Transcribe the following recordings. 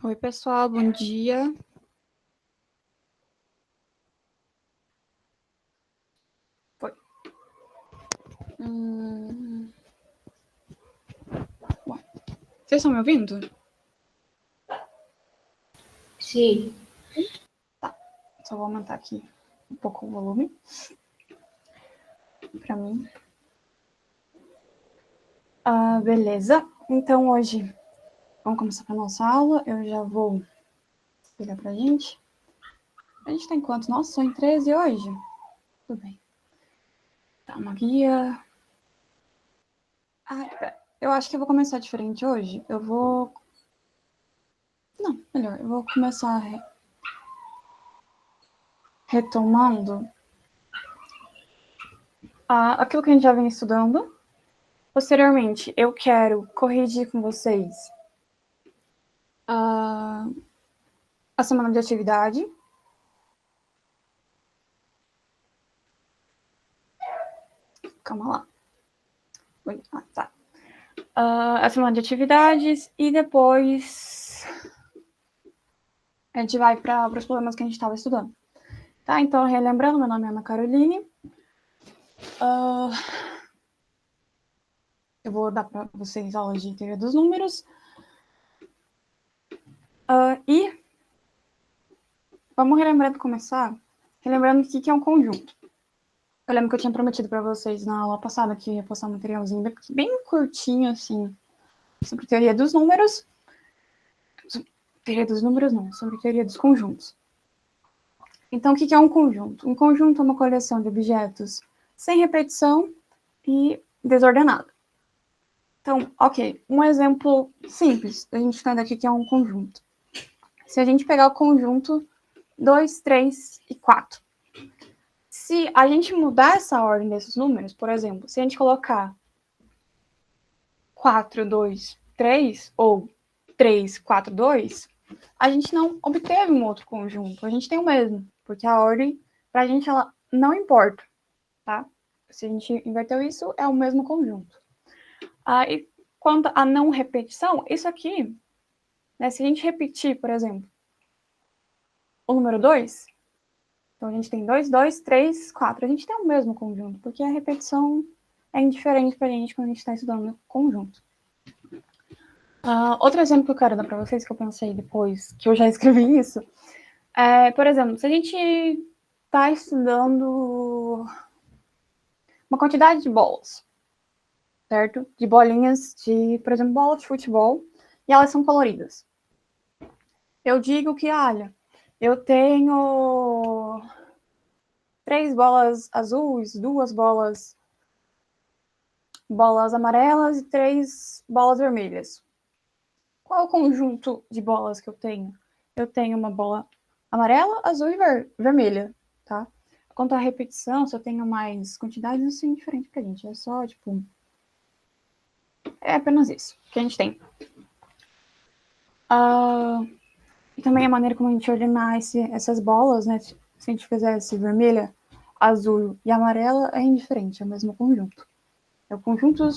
Oi, pessoal, bom dia. Foi. Bom, vocês estão me ouvindo? Sim. Tá, só vou aumentar aqui um pouco o volume para mim. Beleza, então hoje vamos começar a nossa aula. Eu já vou explicar pra gente. A gente tem quantos? Nossa, são em 13 hoje? Tudo bem. Tá, uma guia. Eu acho que eu vou começar diferente hoje. Não, melhor, eu vou começar retomando aquilo que a gente já vem estudando. Posteriormente, eu quero corrigir com vocês a semana de atividade. Calma lá. Tá. A semana de atividades e depois a gente vai para os problemas que a gente estava estudando. Tá, então, relembrando, meu nome é Ana Caroline. Eu vou dar para vocês aulas de teoria dos números. E vamos relembrando, começar relembrando o que é um conjunto. Eu lembro que eu tinha prometido para vocês na aula passada que ia postar um materialzinho bem curtinho, assim, sobre teoria dos números. Teoria dos números não, sobre teoria dos conjuntos. Então, o que é um conjunto? Um conjunto é uma coleção de objetos sem repetição e desordenada. Então, ok, um exemplo simples, a gente entende aqui que é um conjunto. Se a gente pegar o conjunto 2, 3 e 4, se a gente mudar essa ordem desses números, por exemplo, se a gente colocar 4, 2, 3 ou 3, 4, 2, a gente não obteve um outro conjunto, a gente tem o mesmo, porque a ordem, para a gente, ela não importa, tá? Se a gente inverteu isso, é o mesmo conjunto. E quanto à não repetição, isso aqui, né, se a gente repetir, por exemplo, o número 2, então a gente tem 2, 2, 3, 4, a gente tem o mesmo conjunto, porque a repetição é indiferente para a gente quando a gente está estudando conjunto. Outro exemplo que eu quero dar para vocês, que eu pensei depois que eu já escrevi isso, por exemplo, se a gente está estudando uma quantidade de bolas, certo? De bolinhas de, por exemplo, bola de futebol, e elas são coloridas. Eu digo que, olha, eu tenho 3 bolas azuis, 2 bolas amarelas e 3 bolas vermelhas. Qual é o conjunto de bolas que eu tenho? Eu tenho uma bola amarela, azul e vermelha, tá? Quanto à repetição, se eu tenho mais quantidades, isso é indiferente pra gente. É só, tipo... É apenas isso que a gente tem. E também a maneira como a gente ordenar essas bolas, né? Se a gente fizesse vermelha, azul e amarela, é indiferente, é o mesmo conjunto. É o conjunto,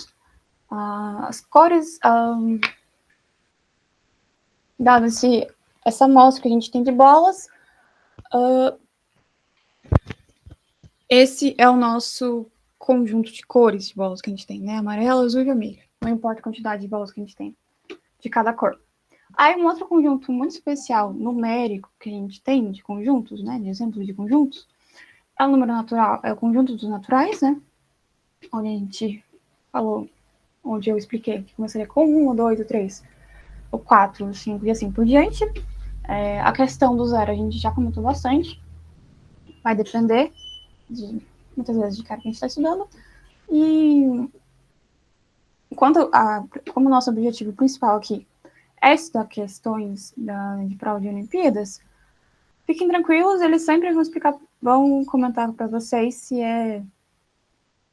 as cores... dado essa amostra que a gente tem de bolas, esse é o nosso conjunto de cores de bolas que a gente tem, né? Amarelo, azul e vermelho. Não importa a quantidade de bolas que a gente tem de cada cor. Aí um outro conjunto muito especial, numérico, que a gente tem de conjuntos, né? De exemplos de conjuntos, é o número natural, é o conjunto dos naturais, né? Onde a gente falou, onde eu expliquei que começaria com 1, 2, 3, o 4, 5 e assim por diante. A questão do zero a gente já comentou bastante. Vai depender muitas vezes de cara que a gente está estudando. E como o nosso objetivo principal aqui é estudar questões de prova de Olimpíadas, fiquem tranquilos, eles sempre vão comentar para vocês se eles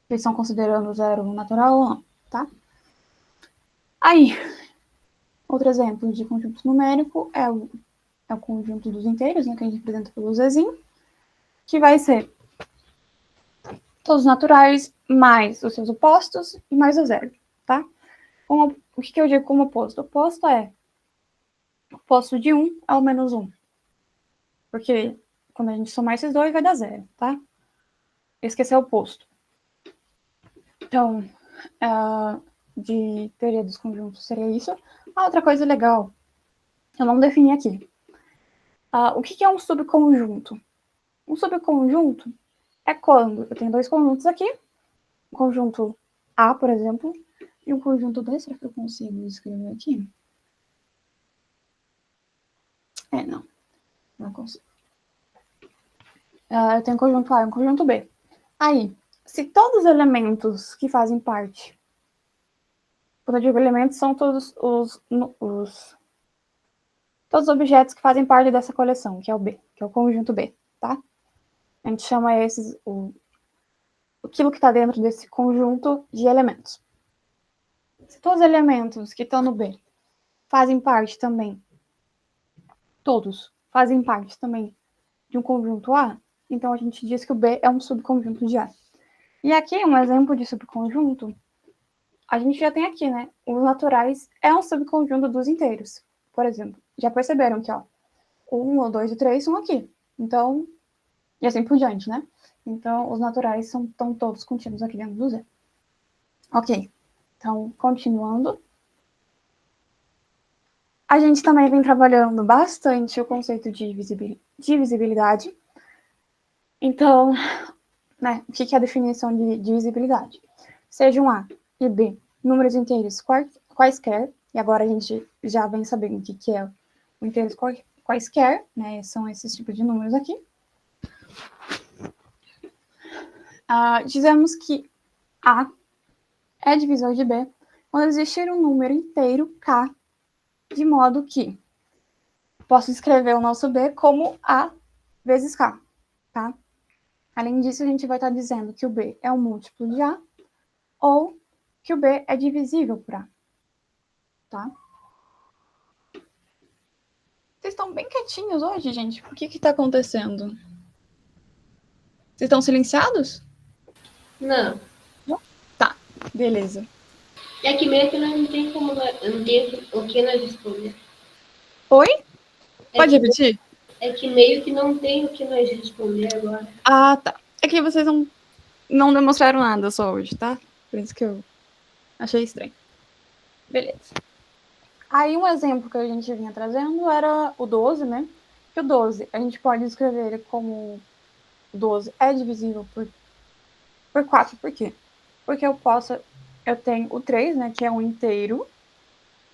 estão considerando o zero natural ou não, tá? Aí, outro exemplo de conjunto numérico é o conjunto dos inteiros, né, que a gente representa pelo Zzinho, que vai ser todos os naturais mais os seus opostos e mais o zero, tá? O que eu digo como oposto? O oposto é oposto de 1 é o menos 1. Porque quando a gente somar esses dois, vai dar 0, tá? Esse é o oposto. Então, de teoria dos conjuntos seria isso. Outra coisa legal, eu não defini aqui. O que é um subconjunto? Um subconjunto é quando eu tenho dois conjuntos aqui, um conjunto A, por exemplo, e um conjunto B. Será que eu consigo escrever aqui? Não consigo. Eu tenho um conjunto A e um conjunto B. Aí, se todos os elementos que fazem parte, quando eu digo elementos, são todos todos os objetos que fazem parte dessa coleção, que é o B, que é o conjunto B, tá? A gente chama aquilo que está dentro desse conjunto de elementos. Se todos os elementos que estão no B fazem parte também, todos fazem parte também de um conjunto A, então a gente diz que o B é um subconjunto de A. E aqui, um exemplo de subconjunto, a gente já tem aqui, né? Os naturais é um subconjunto dos inteiros. Por exemplo, já perceberam que, ó, o 1, o 2 e o 3 são aqui. Então, e assim por diante, né? Então, os naturais estão todos contidos aqui dentro do Z. Ok. Então, continuando. A gente também vem trabalhando bastante o conceito de divisibilidade. Então, né, o que é a definição de divisibilidade? Sejam A e B números inteiros quaisquer, e agora a gente já vem sabendo o que é o inteiros quaisquer, né? São esses tipos de números aqui. Dizemos que A é divisor de B quando existir um número inteiro K, de modo que posso escrever o nosso B como A vezes K, tá? Além disso, a gente vai estar dizendo que o B é um múltiplo de A ou que o B é divisível por A, tá? Vocês estão bem quietinhos hoje, gente? Por que está acontecendo? Vocês estão silenciados? Não. Tá, beleza. É que meio que nós não tem como, não tem o que nós responder. Oi? Pode repetir? É que meio que não tem o que nós responder agora. Tá. É que vocês não demonstraram nada só hoje, tá? Por isso que eu achei estranho. Beleza. Aí um exemplo que a gente vinha trazendo era o 12, né? Que o 12, a gente pode escrever ele como 12 é divisível por 4. Por quê? Porque eu tenho o 3, né? Que é um inteiro.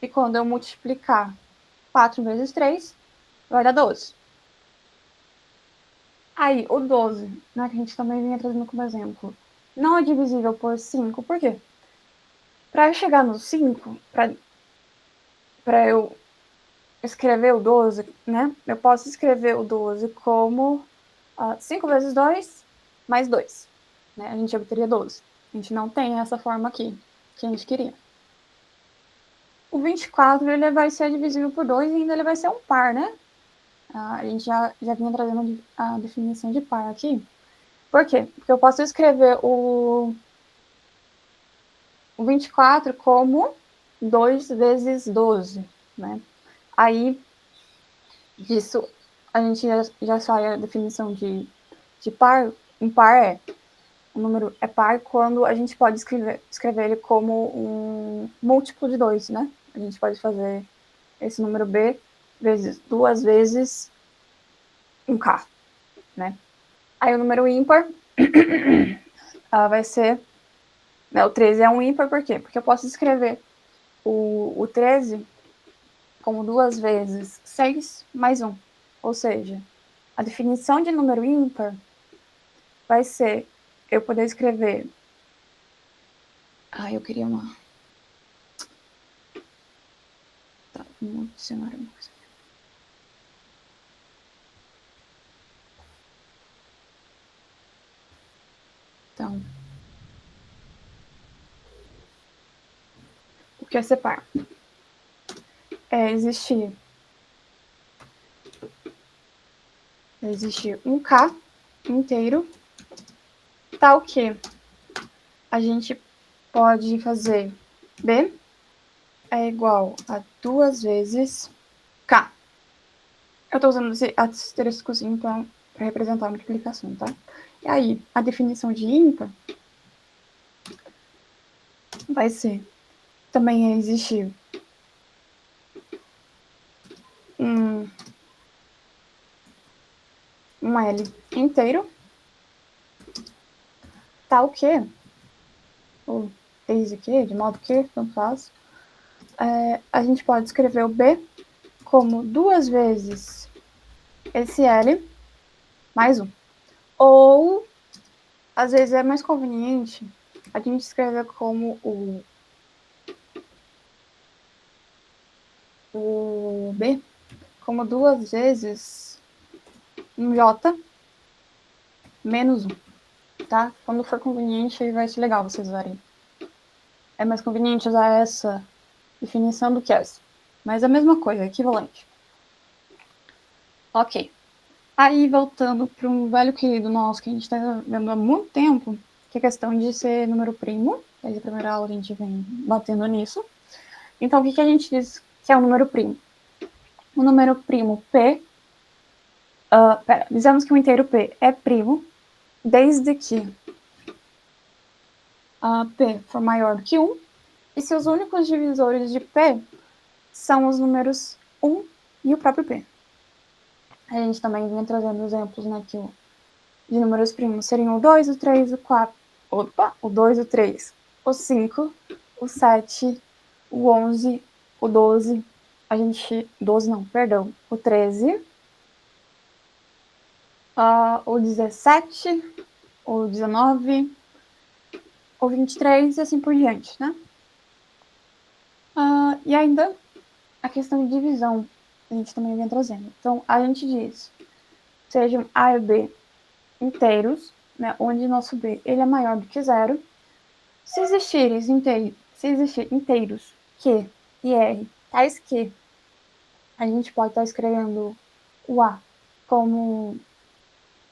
E quando eu multiplicar 4 vezes 3, vai dar 12. Aí, o 12, né, que a gente também vinha trazendo como exemplo, não é divisível por 5, por quê? Para eu chegar no 5, para eu escrever o 12, né, eu posso escrever o 12 como 5 vezes 2 mais 2. Né, a gente obteria 12. A gente não tem essa forma aqui que a gente queria. O 24, ele vai ser divisível por 2 e ainda ele vai ser um par, né? A gente já vinha trazendo a definição de par aqui. Por quê? Porque eu posso escrever o 24 como 2 vezes 12, né? Aí, disso, a gente já sai a definição de par. Um par o número é par quando a gente pode escrever ele como um múltiplo de 2, né? A gente pode fazer esse número B vezes 2 vezes um K, né? Aí o número ímpar vai ser... Né, o 13 é um ímpar, por quê? Porque eu posso escrever o 13 como 2 vezes 6 mais 1. Ou seja, a definição de número ímpar vai ser eu poder escrever... eu queria uma... Tá, vamos adicionar uma coisa. Então, o que é separar? Existir um K inteiro, tal que a gente pode fazer B é igual a 2 vezes K. Eu estou usando esse asteriscozinho para representar a multiplicação, tá? E aí, a definição de ímpar vai ser, também existe um L inteiro, tal que, ou desde que, de modo que, tanto faz, a gente pode escrever o B como 2 vezes esse L mais 1. Ou, às vezes, é mais conveniente a gente escrever como o B como 2 vezes um J menos 1, tá? Quando for conveniente, aí vai ser legal vocês usarem. É mais conveniente usar essa definição do que essa. Mas é a mesma coisa, é equivalente. Ok. Aí, voltando para um velho querido nosso que a gente está vendo há muito tempo, que é a questão de ser número primo. Desde a primeira aula a gente vem batendo nisso. Então, o que a gente diz que é o número primo? O número primo P... dizemos que o inteiro P é primo desde que P for maior do que 1, e se os únicos divisores de P são os números 1 e o próprio P. A gente também vem trazendo exemplos, né, que de números primos seriam o 2, o 3, o 4, o 2, o 3, o 5, o 7, o 11, o 12, o 13, o 17, o 19, o 23 e assim por diante, né? E ainda a questão de divisão, a gente também vem trazendo. Então, a gente diz, sejam A e B inteiros, né, onde nosso B ele é maior do que 0. Se existir inteiros Q e R tais que, a gente pode estar escrevendo o A como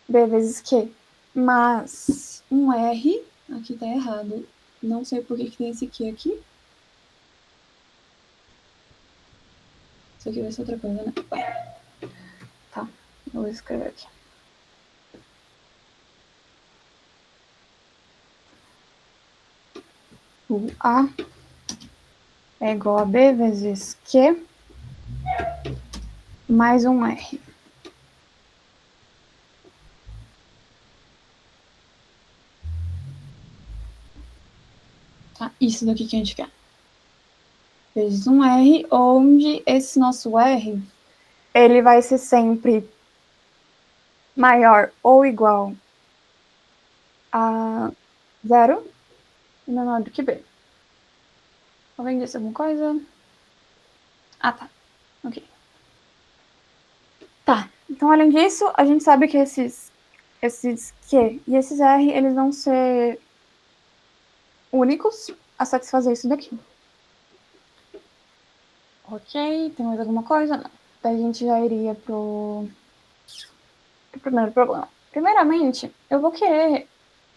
B vezes Q, mas um R, aqui tá errado, não sei por que tem esse Q aqui. Isso aqui vai ser outra coisa, né? Tá, eu vou escrever aqui. O A é igual a B vezes Q mais um R. Tá, isso daqui que a gente quer. Vezes um R, onde esse nosso R, ele vai ser sempre maior ou igual a 0 e menor do que B. Alguém disse alguma coisa? Ah, tá. Ok. Tá. Então, além disso, a gente sabe que esses Q e esses R, eles vão ser únicos a satisfazer isso daqui. Ok, tem mais alguma coisa? Não. Daí a gente já iria pro primeiro problema. Primeiramente, eu vou querer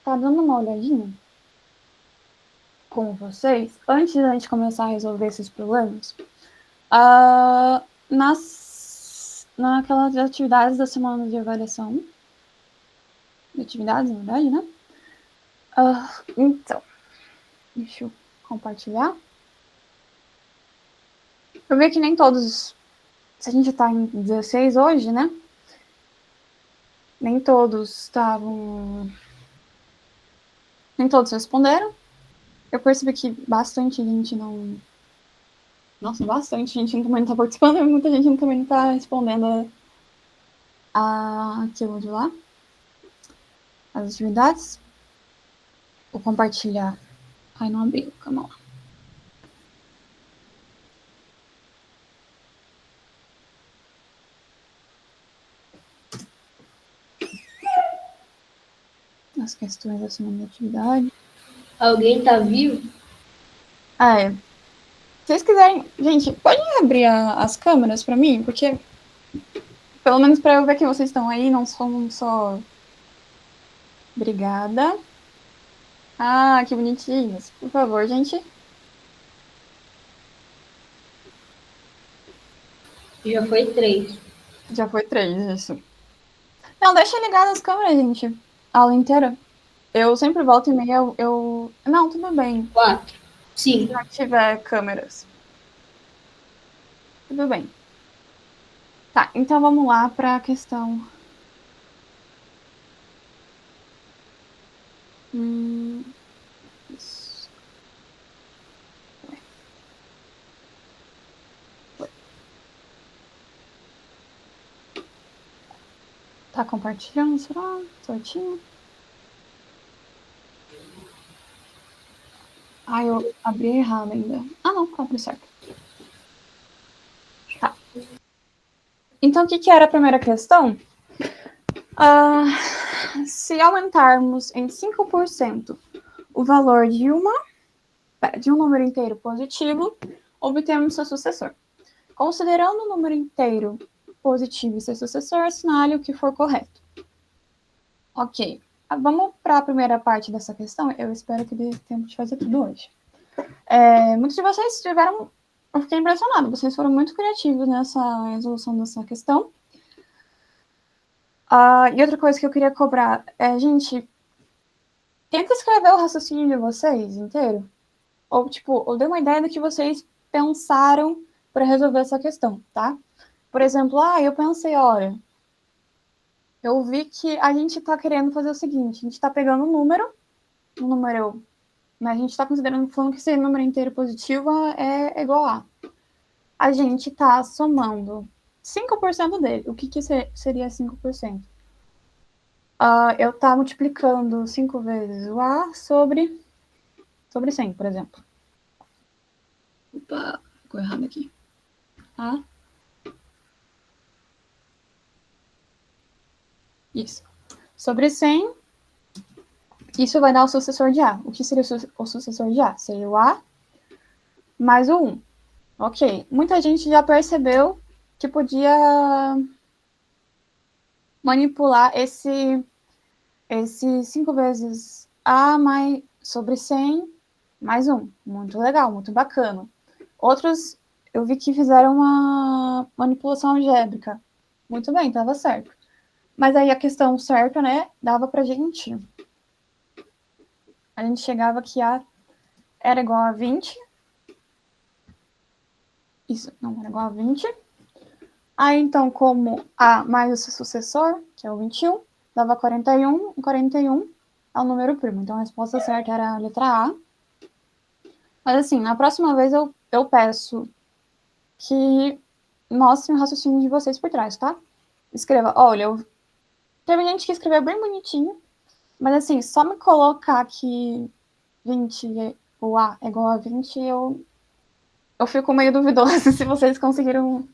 tá dando uma olhadinha com vocês, antes da gente começar a resolver esses problemas, naquelas atividades da semana de avaliação. De atividades, na verdade, né? Então, deixa eu compartilhar. Eu vi que nem todos. Se a gente tá em 16 hoje, né? Nem todos estavam. Nem todos responderam. Eu percebi que bastante gente não. Nossa, bastante gente também não tá participando, e muita gente também não tá respondendo aquilo de lá. As atividades. Vou compartilhar. Ai, não abriu, calma lá. As questões da semana de atividade. Alguém tá vivo? Se vocês quiserem, gente, podem abrir as câmeras pra mim, porque pelo menos pra eu ver que vocês estão aí, não são só. Obrigada. Ah, que bonitinhos. Por favor, gente. Já foi 3. Já foi 3, isso. Não, deixa ligadas as câmeras, gente. A aula inteira. Eu sempre volto e meia, Não, tudo bem. 4, Se 5. não tiver câmeras. Tudo bem. Tá, então vamos lá para a questão. Isso. Tá compartilhando, será? Certinho? Ah, eu abri errado ainda. Ah, não, abriu certo. Tá. Então, o que era a primeira questão? Se aumentarmos em 5% o valor de um número inteiro positivo, obtemos seu sucessor. Considerando o número inteiro positivo e seu sucessor, assinale o que for correto. Ok. Vamos para a primeira parte dessa questão. Eu espero que dê tempo de fazer tudo hoje. Muitos de vocês tiveram... Eu fiquei impressionada. Vocês foram muito criativos nessa resolução dessa questão. E outra coisa que eu queria cobrar é, gente, tenta escrever o raciocínio de vocês inteiro. Ou dê uma ideia do que vocês pensaram para resolver essa questão, tá? Por exemplo, eu pensei, olha, eu vi que a gente está querendo fazer o seguinte, a gente está pegando um número, mas a gente está considerando, falando que esse número inteiro positivo é igual a. A gente está somando 5% dele. O que seria 5%? Eu estou multiplicando 5 vezes o A sobre 100, por exemplo. Opa, ficou errado aqui. A. Isso. Sobre 100, isso vai dar o sucessor de A. O que seria o sucessor de A? Seria o A mais o 1. Ok. Muita gente já percebeu que podia manipular esse 5 vezes A mais sobre 100 mais 1. Muito legal, muito bacana. Outros, eu vi que fizeram uma manipulação algébrica. Muito bem, estava certo. Mas aí a questão certa, né, dava pra gente... A gente chegava que A era igual a 20. Isso, não, era igual a 20. Aí, então, como A mais o seu sucessor, que é o 21, dava 41, e 41 é o número primo. Então, a resposta certa era a letra A. Mas, assim, na próxima vez eu peço que mostrem o raciocínio de vocês por trás, tá? Escreva, olha, teve gente que escreveu bem bonitinho, mas, assim, só me colocar que 20, o A é igual a 20, eu fico meio duvidosa se vocês conseguiram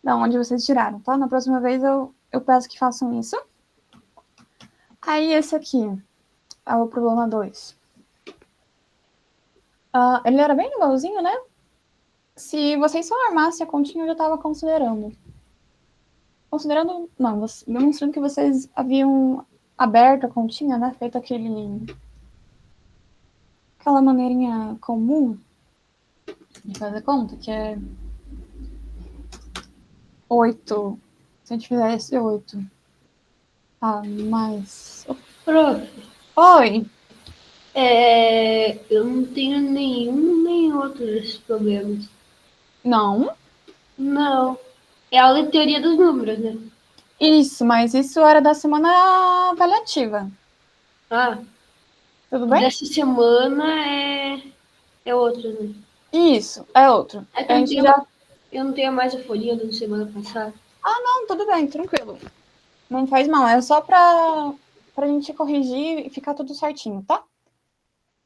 da onde vocês tiraram, tá? Na próxima vez eu peço que façam isso. Aí esse aqui é o problema 2. Ele era bem igualzinho, né? Se vocês só armassem a continha, eu já estava considerando. Não, demonstrando que vocês haviam aberto a continha, né? Feito aquela maneirinha comum de fazer conta, que é 8. Se a gente fizer esse 8. Mais... Prof, Oi! eu não tenho nenhum nem outro desses problemas. Não? Não. É a aula de teoria dos números, né? Isso, mas isso era da semana avaliativa. Ah, Tudo o bem? dessa semana é outro, né? Isso, é outro. É que A gente já... eu não tenho mais a folhinha da semana passada. Não, tudo bem, tranquilo. Não faz mal, é só pra gente corrigir e ficar tudo certinho, tá?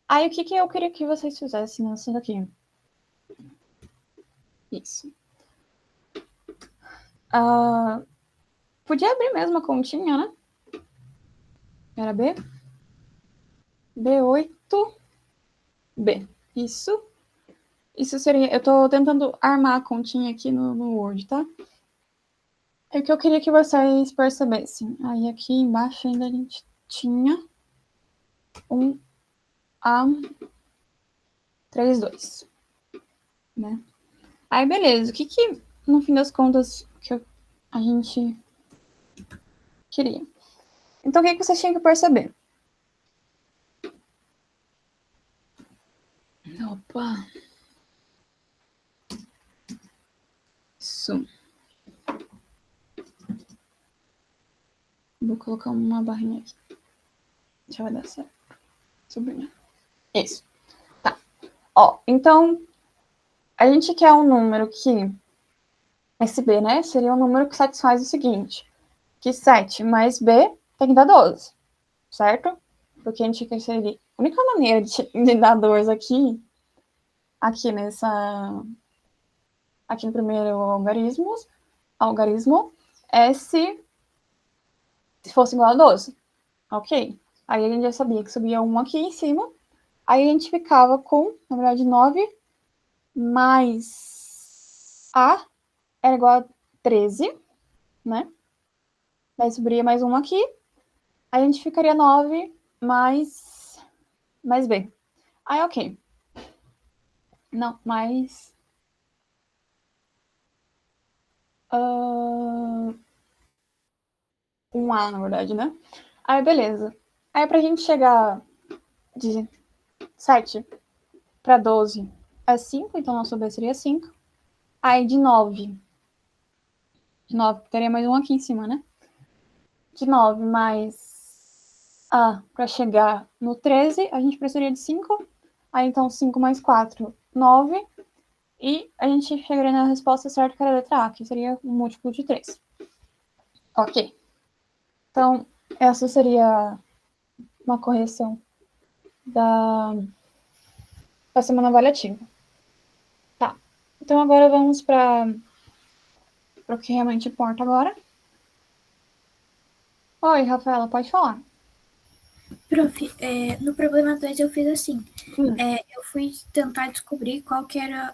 Aí, o que eu queria que vocês fizessem nessa daqui? Isso. Podia abrir mesmo a continha, né? Era B? B8. B. Isso. Isso seria... Eu tô tentando armar a continha aqui no Word, tá? É o que eu queria que vocês percebessem. Aí, aqui embaixo ainda a gente tinha um A32, né? Aí, beleza. O que no fim das contas, que eu a gente queria. Então, o que vocês tinham que perceber? Opa! Isso. Vou colocar uma barrinha aqui. Já vai dar certo. Sublinhar. Isso. Tá. Ó, então, a gente quer um número que... Esse B, né? Seria um número que satisfaz o seguinte. Que 7 mais B tem que dar 12. Certo? Porque a gente quer ser... A única maneira de dar 12 aqui nessa... Aqui no primeiro algarismo é se fosse igual a 12. Ok? Aí a gente já sabia que subia 1 aqui em cima. Aí a gente ficava com, na verdade, 9 mais A era igual a 13, né? Daí subiria mais 1 aqui. Aí a gente ficaria 9 mais B. Aí, ok. Não, mais... um A, na verdade, né? Aí, beleza. Aí, pra gente chegar de 7 para 12 é 5, então nosso B seria 5. Aí, de 9 teria mais um aqui em cima, né? De 9 mais A para chegar no 13, a gente precisaria de 5. Aí, então, 5 mais 4, 9. E a gente chegaria na resposta certa, que era a letra A, que seria um múltiplo de 3. Ok. Então, essa seria uma correção da semana avaliativa. Tá. Então, agora vamos para o que realmente importa agora. Oi, Rafaela, pode falar. Prof, no problema 2 eu fiz assim. Eu fui tentar descobrir qual que era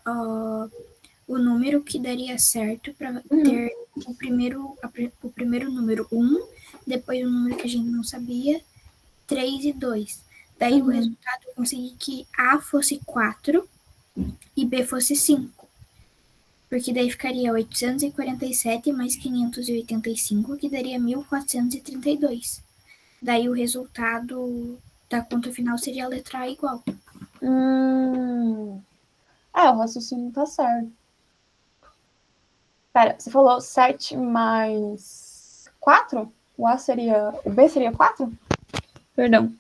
o número que daria certo para ter o primeiro número 1, depois o número que a gente não sabia, 3 e 2. Daí o resultado eu consegui que A fosse 4 e B fosse 5. Porque daí ficaria 847 mais 585, que daria 1432. Daí o resultado da conta final seria a letra A igual. O raciocínio tá certo. Pera, você falou 7 mais 4? O B seria 4? Perdão.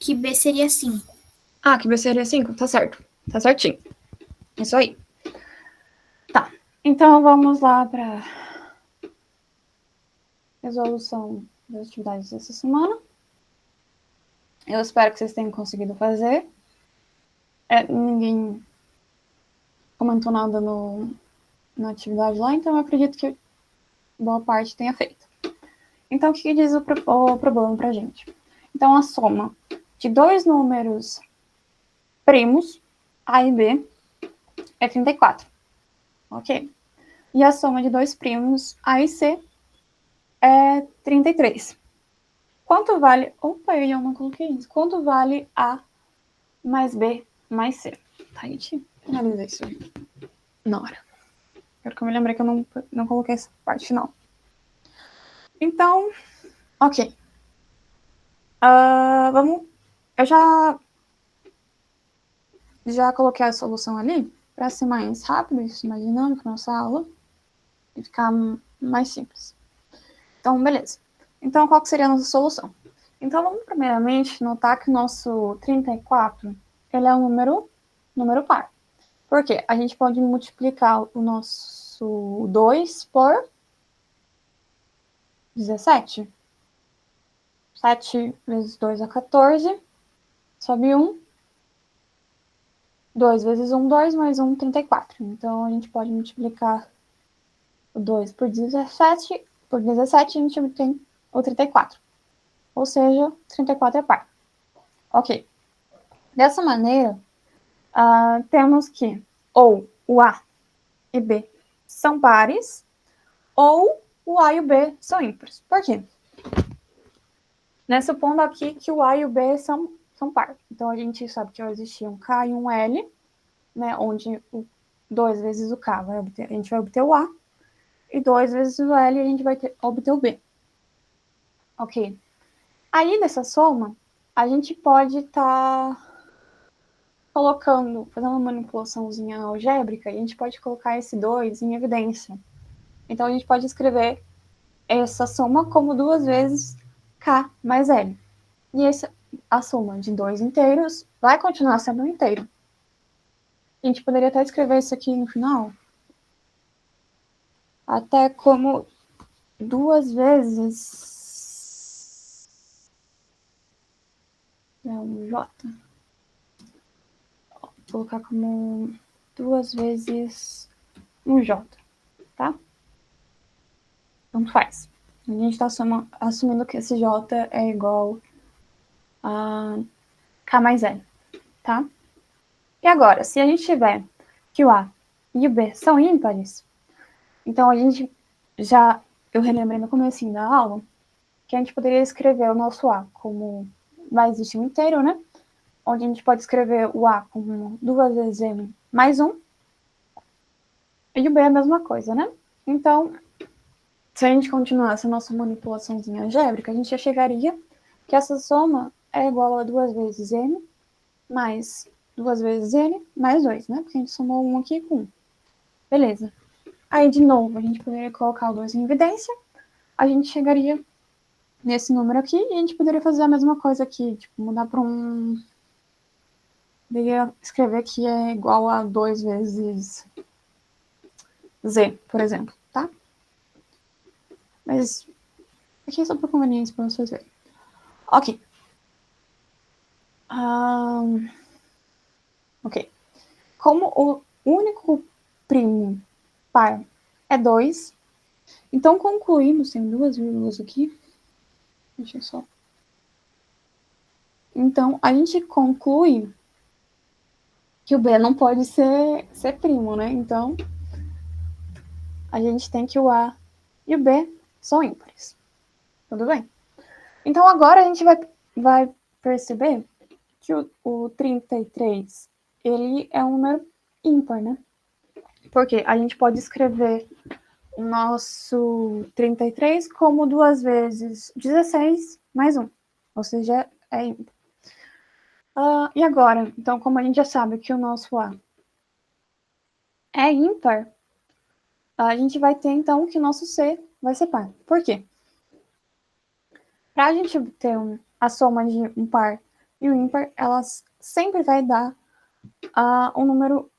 Que B seria 5. Ah, que B seria 5? Tá certo. Tá certinho. Isso aí. Tá. Então, vamos lá para resolução das atividades dessa semana. Eu espero que vocês tenham conseguido fazer. Ninguém comentou nada na atividade lá, então eu acredito que boa parte tenha feito. Então, o que diz o problema pra gente? Então, a soma de dois números primos, A e B, é 34. Ok? E a soma de dois primos, A e C, é 33. Quanto vale... Opa, eu não coloquei isso. Quanto vale A mais B mais C? Tá, a gente finaliza isso aí na hora. Agora que eu me lembrei que eu não coloquei essa parte final. Então, ok. Vamos... Eu já coloquei a solução ali para ser mais rápido, isso mais dinâmico na nossa aula e ficar mais simples. Então, beleza. Então, qual que seria a nossa solução? Então, vamos primeiramente notar que o nosso 34, ele é um número par. Por quê? A gente pode multiplicar o nosso 2 por 17. 7 vezes 2 é 14. Sobe 1. 2 vezes 1, 2, mais 1, 34. Então, a gente pode multiplicar o 2 por 17, a gente obtém o 34. Ou seja, 34 é par. Ok. Dessa maneira, temos que ou o A e B são pares, ou o A e o B são ímpares. Por quê? Nesse ponto aqui que o A e o B são par. Então, a gente sabe que vai existir um K e um L, né, onde 2 vezes o K, a gente vai obter o A. E 2 vezes o L, a gente vai obter o B. Ok. Aí, nessa soma, a gente pode estar colocando, fazendo uma manipulaçãozinha algébrica, e a gente pode colocar esse 2 em evidência. Então, a gente pode escrever essa soma como 2 vezes K mais L. E a soma de 2 inteiros vai continuar sendo um inteiro. A gente poderia até escrever isso aqui no final, até como 2 vezes um J. Vou colocar como 2 vezes um J, tá? Tanto faz. A gente está assumindo que esse J é igual a K mais L, tá? E agora, se a gente tiver que o A e o B são ímpares, então a gente eu relembrei no comecinho da aula, que a gente poderia escrever o nosso A como, vai existir um inteiro, né? Onde a gente pode escrever o A como 2 vezes M mais 1, e o B é a mesma coisa, né? Então, se a gente continuasse a nossa manipulaçãozinha algébrica, a gente já chegaria que essa soma é igual a 2 vezes M mais 2 vezes N mais 2, né? Porque a gente somou 1 aqui com 1. Beleza. Aí, de novo, a gente poderia colocar o 2 em evidência, a gente chegaria nesse número aqui, e a gente poderia fazer a mesma coisa aqui, tipo, mudar para um... Poderia escrever que é igual a 2 vezes Z, por exemplo, tá? Mas aqui é só por conveniência para vocês verem. Ok. Ok. Como o único primo par é 2, então concluímos, tem 2 vírgulas aqui. Deixa eu só... Então, a gente conclui que o B não pode ser primo, né? Então, a gente tem que o A e o B são ímpares. Tudo bem? Então, agora a gente vai perceber que o 33, ele é um número ímpar, né? Porque a gente pode escrever o nosso 33 como 2 vezes 16 mais 1. Ou seja, é ímpar. E agora, então, como a gente já sabe que o nosso A é ímpar, a gente vai ter, então, que o nosso C vai ser par. Por quê? Para a gente obter a soma de um par e o ímpar, ela sempre vai dar um número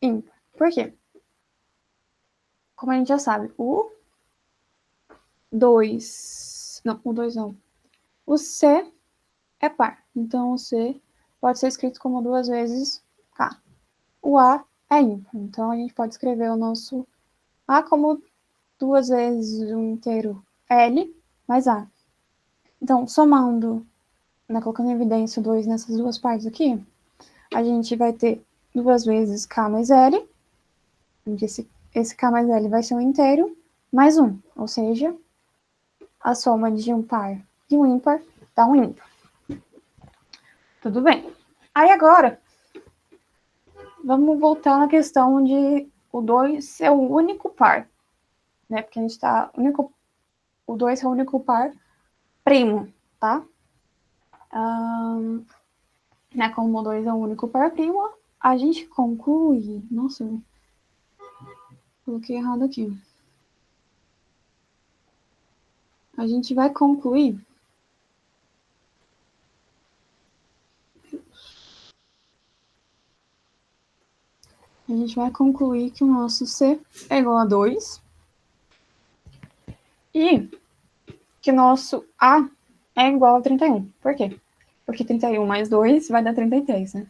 ímpar. Por quê? Como a gente já sabe, o 2... Não, o 2 não. O C é par. Então, o C pode ser escrito como 2 vezes K. O A é ímpar. Então, a gente pode escrever o nosso A como 2 vezes o inteiro L mais A. Então, somando, né, colocando em evidência o 2 nessas duas partes aqui, a gente vai ter 2 vezes K mais L, onde esse K mais L vai ser um inteiro, mais 1. Ou seja, a soma de um par e um ímpar dá um ímpar. Tudo bem. Aí agora, vamos voltar na questão de o 2 ser o único par, né? Porque a gente tá... O 2 é o único par primo, tá? Né, como o 2 é o único par primo, a gente conclui... Nossa, eu coloquei errado aqui. A gente vai concluir... A gente vai concluir que o nosso C é igual a 2 e que o nosso A é igual a 31. Por quê? Porque 31 mais 2 vai dar 33, né?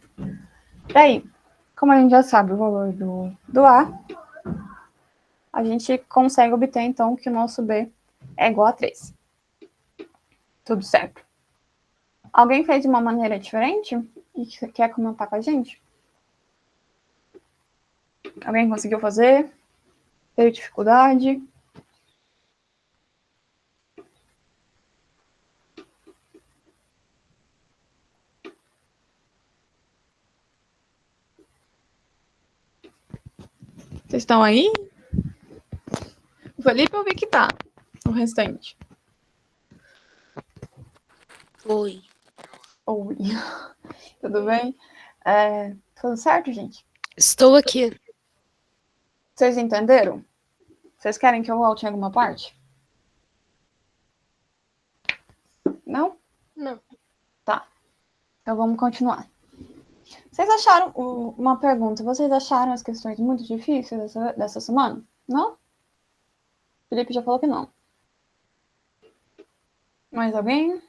Daí, como a gente já sabe o valor do a gente consegue obter, então, que o nosso B é igual a 3. Tudo certo. Alguém fez de uma maneira diferente e quer comentar com a gente? Alguém conseguiu fazer? Teve dificuldade? Vocês estão aí? O Felipe eu vi que tá. O restante. Oi. Oi. Tudo bem? Tudo certo, gente? Estou aqui. Vocês entenderam? Vocês querem que eu volte em alguma parte? Não? Não. Tá. Então vamos continuar. Vocês acharam, uma pergunta, vocês acharam as questões muito difíceis dessa semana? Não? Felipe já falou que não. Mais alguém?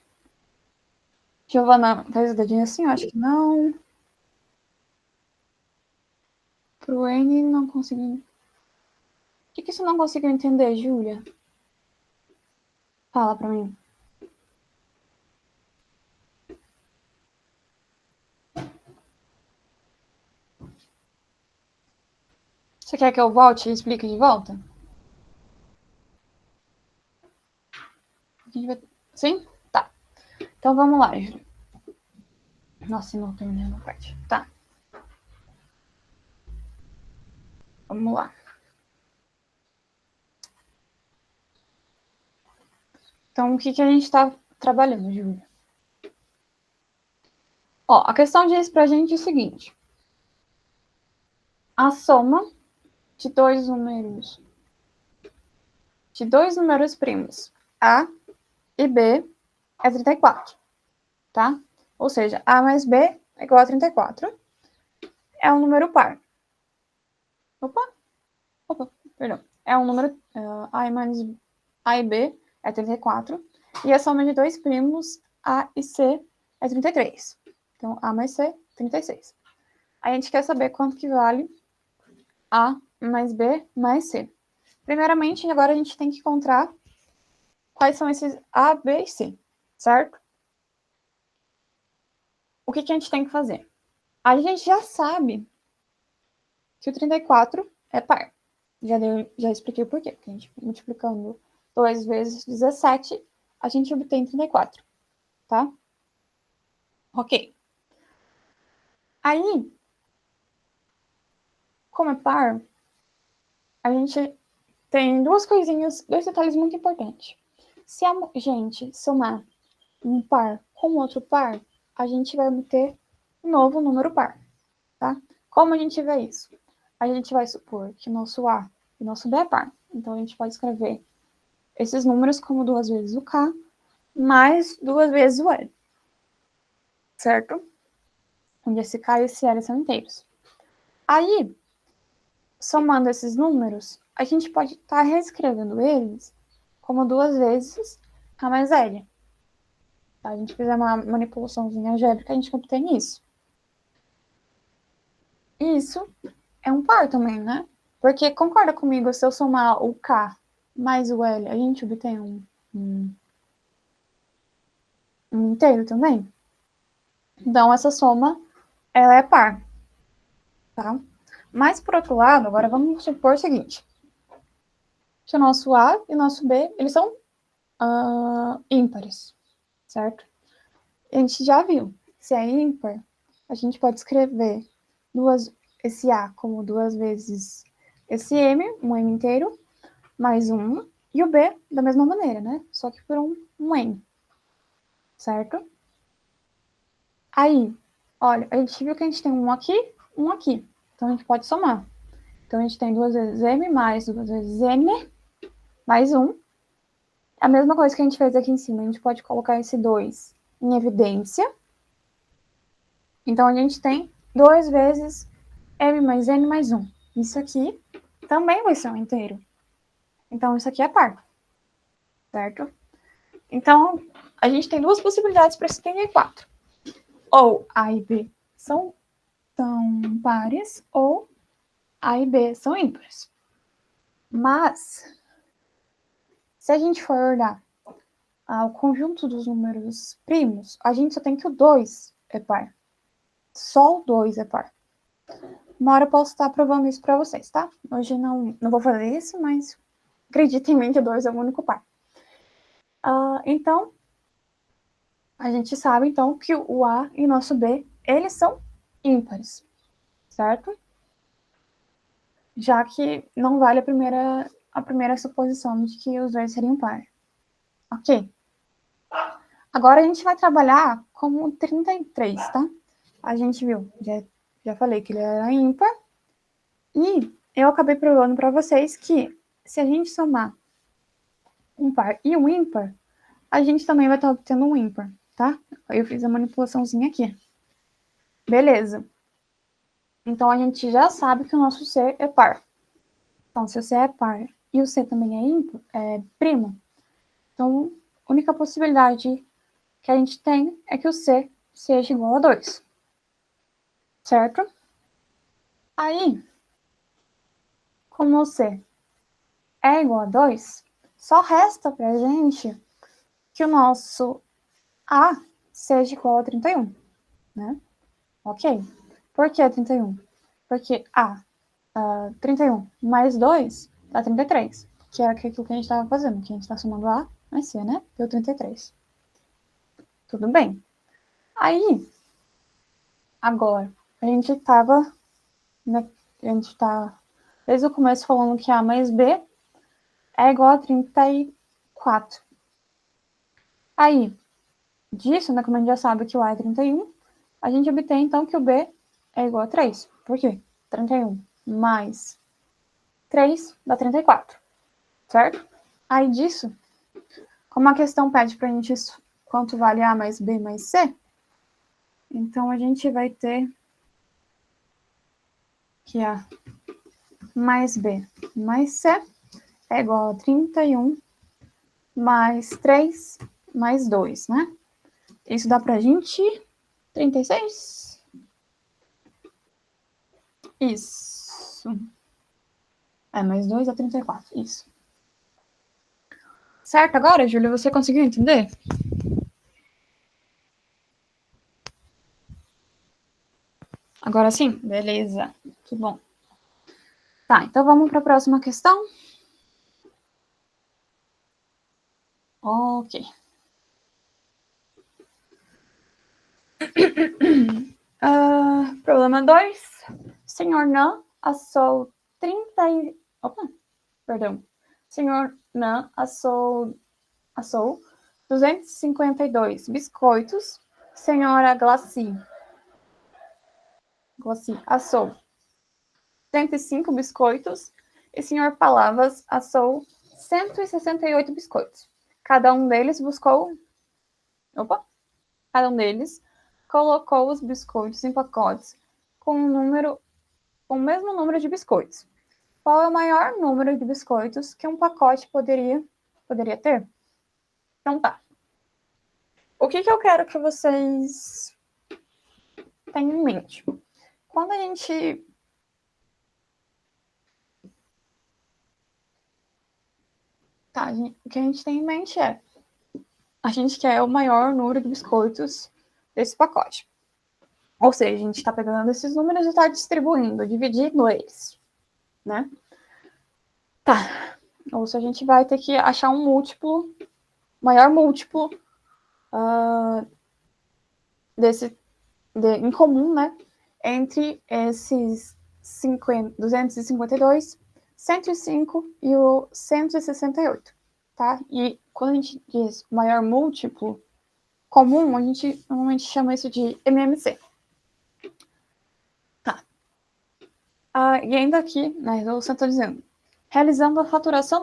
Giovana fez o dedinho assim, eu acho que não. Pro N não consegui. O que você não conseguiu entender, Júlia? Fala pra mim. Você quer que eu volte e explique de volta? Sim? Tá. Então vamos lá, Júlia. Nossa, não terminei uma parte. Tá. Vamos lá. Então, o que a gente está trabalhando, Júlia? Ó, a questão diz pra gente o seguinte. A soma de dois números primos, A e B, é 34, tá? Ou seja, A mais B é igual a 34. É um número par. Opa, perdão. É um número, A e B é 34. E a soma de dois primos, A e C, é 33. Então, A mais C, 36. A gente quer saber quanto que vale A mais B mais C. Primeiramente, agora a gente tem que encontrar quais são esses A, B e C, certo? O que a gente tem que fazer? A gente já sabe que o 34 é par. Já expliquei o porquê. Porque a gente multiplicando 2 vezes 17, a gente obtém 34, tá? Ok. Aí, como é par, a gente tem duas coisinhas, dois detalhes muito importantes. Se a gente somar um par com outro par, a gente vai obter um novo número par, tá? Como a gente vê isso? A gente vai supor que nosso A e nosso B é par. Então, a gente pode escrever esses números como 2 vezes o K mais 2 vezes o L, certo? Onde esse K e esse L são inteiros. Aí, somando esses números, a gente pode estar reescrevendo eles como 2 vezes K mais L. Se a gente fizer uma manipulaçãozinha algébrica, a gente obtém isso. Isso é um par também, né? Porque concorda comigo, se eu somar o K mais o L, a gente obtém um inteiro também? Então, essa soma, ela é par, tá? Mas, por outro lado, agora vamos supor o seguinte. Que o nosso A e o nosso B, eles são ímpares, certo? A gente já viu, se é ímpar, a gente pode escrever esse A como 2 vezes esse M, um M inteiro, mais um, e o B da mesma maneira, né? Só que por um M, certo? Aí, olha, a gente viu que a gente tem um aqui. Então, a gente pode somar. Então, a gente tem 2 vezes M mais 2 vezes M mais 1. A mesma coisa que a gente fez aqui em cima. A gente pode colocar esse 2 em evidência. Então, a gente tem 2 vezes M mais N mais 1. Isso aqui também vai ser um inteiro. Então, isso aqui é par. Certo? Então, a gente tem duas possibilidades para esse 34. Ou A e B são pares, ou A e B são ímpares. Mas, se a gente for olhar o conjunto dos números primos, a gente só tem que o 2 é par. Só o 2 é par. Uma hora eu posso estar provando isso para vocês, tá? Hoje não vou fazer isso, mas acreditem em mim que o 2 é o único par. Então, a gente sabe, então, que o A e o nosso B, eles são ímpares, certo? já que não vale a primeira suposição de que os dois seriam par. Ok. Agora a gente vai trabalhar como 33, tá? A gente viu, já falei que ele era ímpar. E eu acabei provando para vocês que se a gente somar um par e um ímpar, a gente também vai estar obtendo um ímpar, tá? Eu fiz a manipulaçãozinha aqui. Beleza. Então, a gente já sabe que o nosso C é par. Então, se o C é par e o C também é ímpar, é primo, então, a única possibilidade que a gente tem é que o C seja igual a 2. Certo? Aí, como o C é igual a 2, só resta pra gente que o nosso A seja igual a 31, né? Ok. Por que 31? Porque 31 mais 2 dá 33, que é aquilo que a gente estava fazendo, que a gente está somando A mais C, né? Deu 33. Tudo bem. Aí, agora, a gente estava, né, a gente está desde o começo falando que A mais B é igual a 34. Aí, disso, né, como a gente já sabe que o A é 31, a gente obtém, então, que o B é igual a 3. Por quê? 31 mais 3 dá 34, certo? Aí disso, como a questão pede pra gente quanto vale A mais B mais C, então a gente vai ter que A mais B mais C é igual a 31 mais 3 mais 2, né? Isso dá pra gente 36? Isso. Mais 2 dá 34, isso. Certo agora, Júlia? Você conseguiu entender? Agora sim? Beleza. Que bom. Tá, então vamos para a próxima questão. Ok. Problema 2. Senhor Nan assou 30 e... Opa, perdão. Senhor Nan assou 252 biscoitos. Senhora Glaci assou 105 biscoitos. E senhor Palavas assou 168 biscoitos. Cada um deles Cada um deles colocou os biscoitos em pacotes com o mesmo número de biscoitos. Qual é o maior número de biscoitos que um pacote poderia ter? Então tá. O que eu quero que vocês tenham em mente? Quando a gente... Tá, o que a gente tem em mente é a gente quer o maior número de biscoitos desse pacote. Ou seja, a gente está pegando esses números e está distribuindo, dividindo eles, né? Tá. Ou se a gente vai ter que achar um múltiplo, maior múltiplo em comum, né? Entre esses 252, 105 e o 168, tá? E quando a gente diz maior múltiplo comum, a gente normalmente chama isso de MMC. Tá. E ainda aqui, na resolução, estou dizendo, realizando a faturação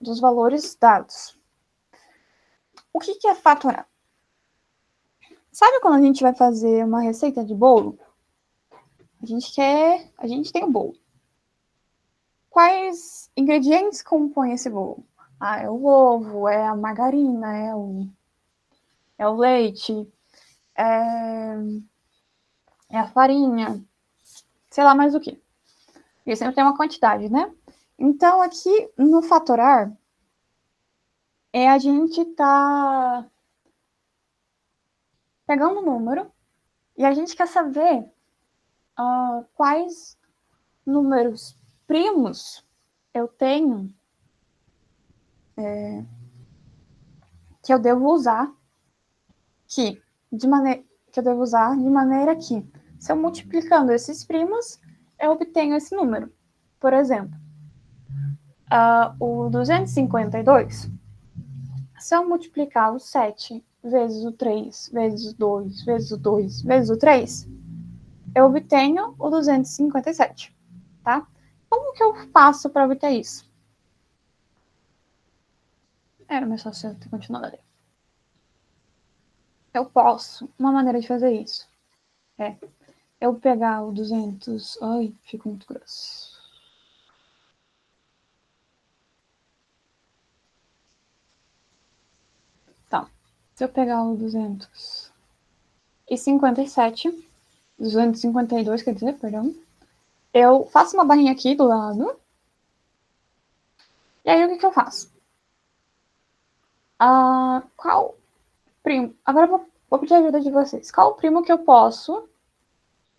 dos valores dados. O que é faturar? Sabe quando a gente vai fazer uma receita de bolo? A gente tem o bolo. Quais ingredientes compõem esse bolo? É o ovo, é a margarina, é o leite, é a farinha, sei lá mais o que. E sempre tem uma quantidade, né? Então, aqui no fatorar, a gente tá pegando o número e a gente quer saber quais números primos eu tenho que eu devo usar de maneira que, se eu multiplicando esses primos, eu obtenho esse número. Por exemplo, o 252, se eu multiplicar o 7 vezes o 3, vezes o 2, vezes o 2, vezes o 3, eu obtenho o 257, tá? Como que eu faço para obter isso? Era mais fácil eu ter continuado ali. Eu posso, uma maneira de fazer isso é eu pegar o 200... Ai, ficou muito grosso. Tá. Se eu pegar o 252, quer dizer, perdão, eu faço uma barrinha aqui do lado. E aí, o que eu faço? Qual primo... Agora eu vou pedir a ajuda de vocês. Qual primo que eu posso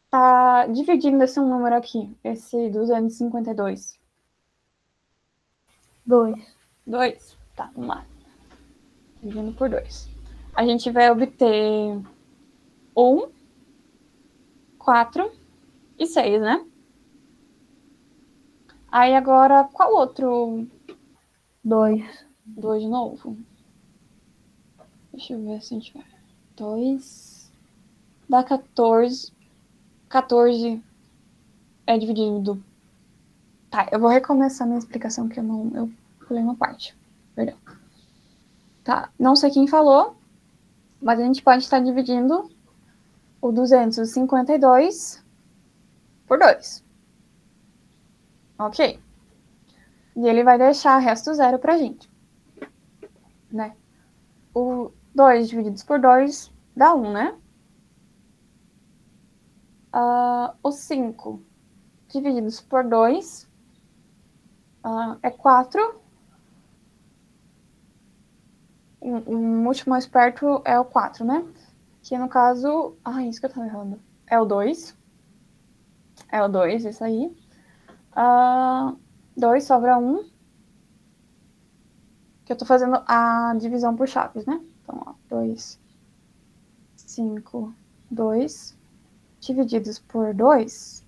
tá dividindo esse número aqui? Esse 252? 2. 2? Tá, vamos lá. Dividindo por 2. A gente vai obter 1, 4 e 6, né? Aí agora, qual outro? 2. 2 de novo. Deixa eu ver se a gente vai. 2 dá 14. 14 é dividido. Tá, eu vou recomeçar minha explicação, que eu pulei uma parte. Perdão. Tá, não sei quem falou, mas a gente pode estar dividindo o 252 por 2. Ok? E ele vai deixar resto zero pra gente. Né? O 2 divididos por 2 dá 1, né? O 5 divididos por 2 é 4. O múltiplo mais perto é o 4, né? Que no caso... isso que eu tava errando. É o 2. É o 2, isso aí. 2 sobra 1. Que eu tô fazendo a divisão por chaves, né? Então, ó, 2, 5, 2, divididos por 2.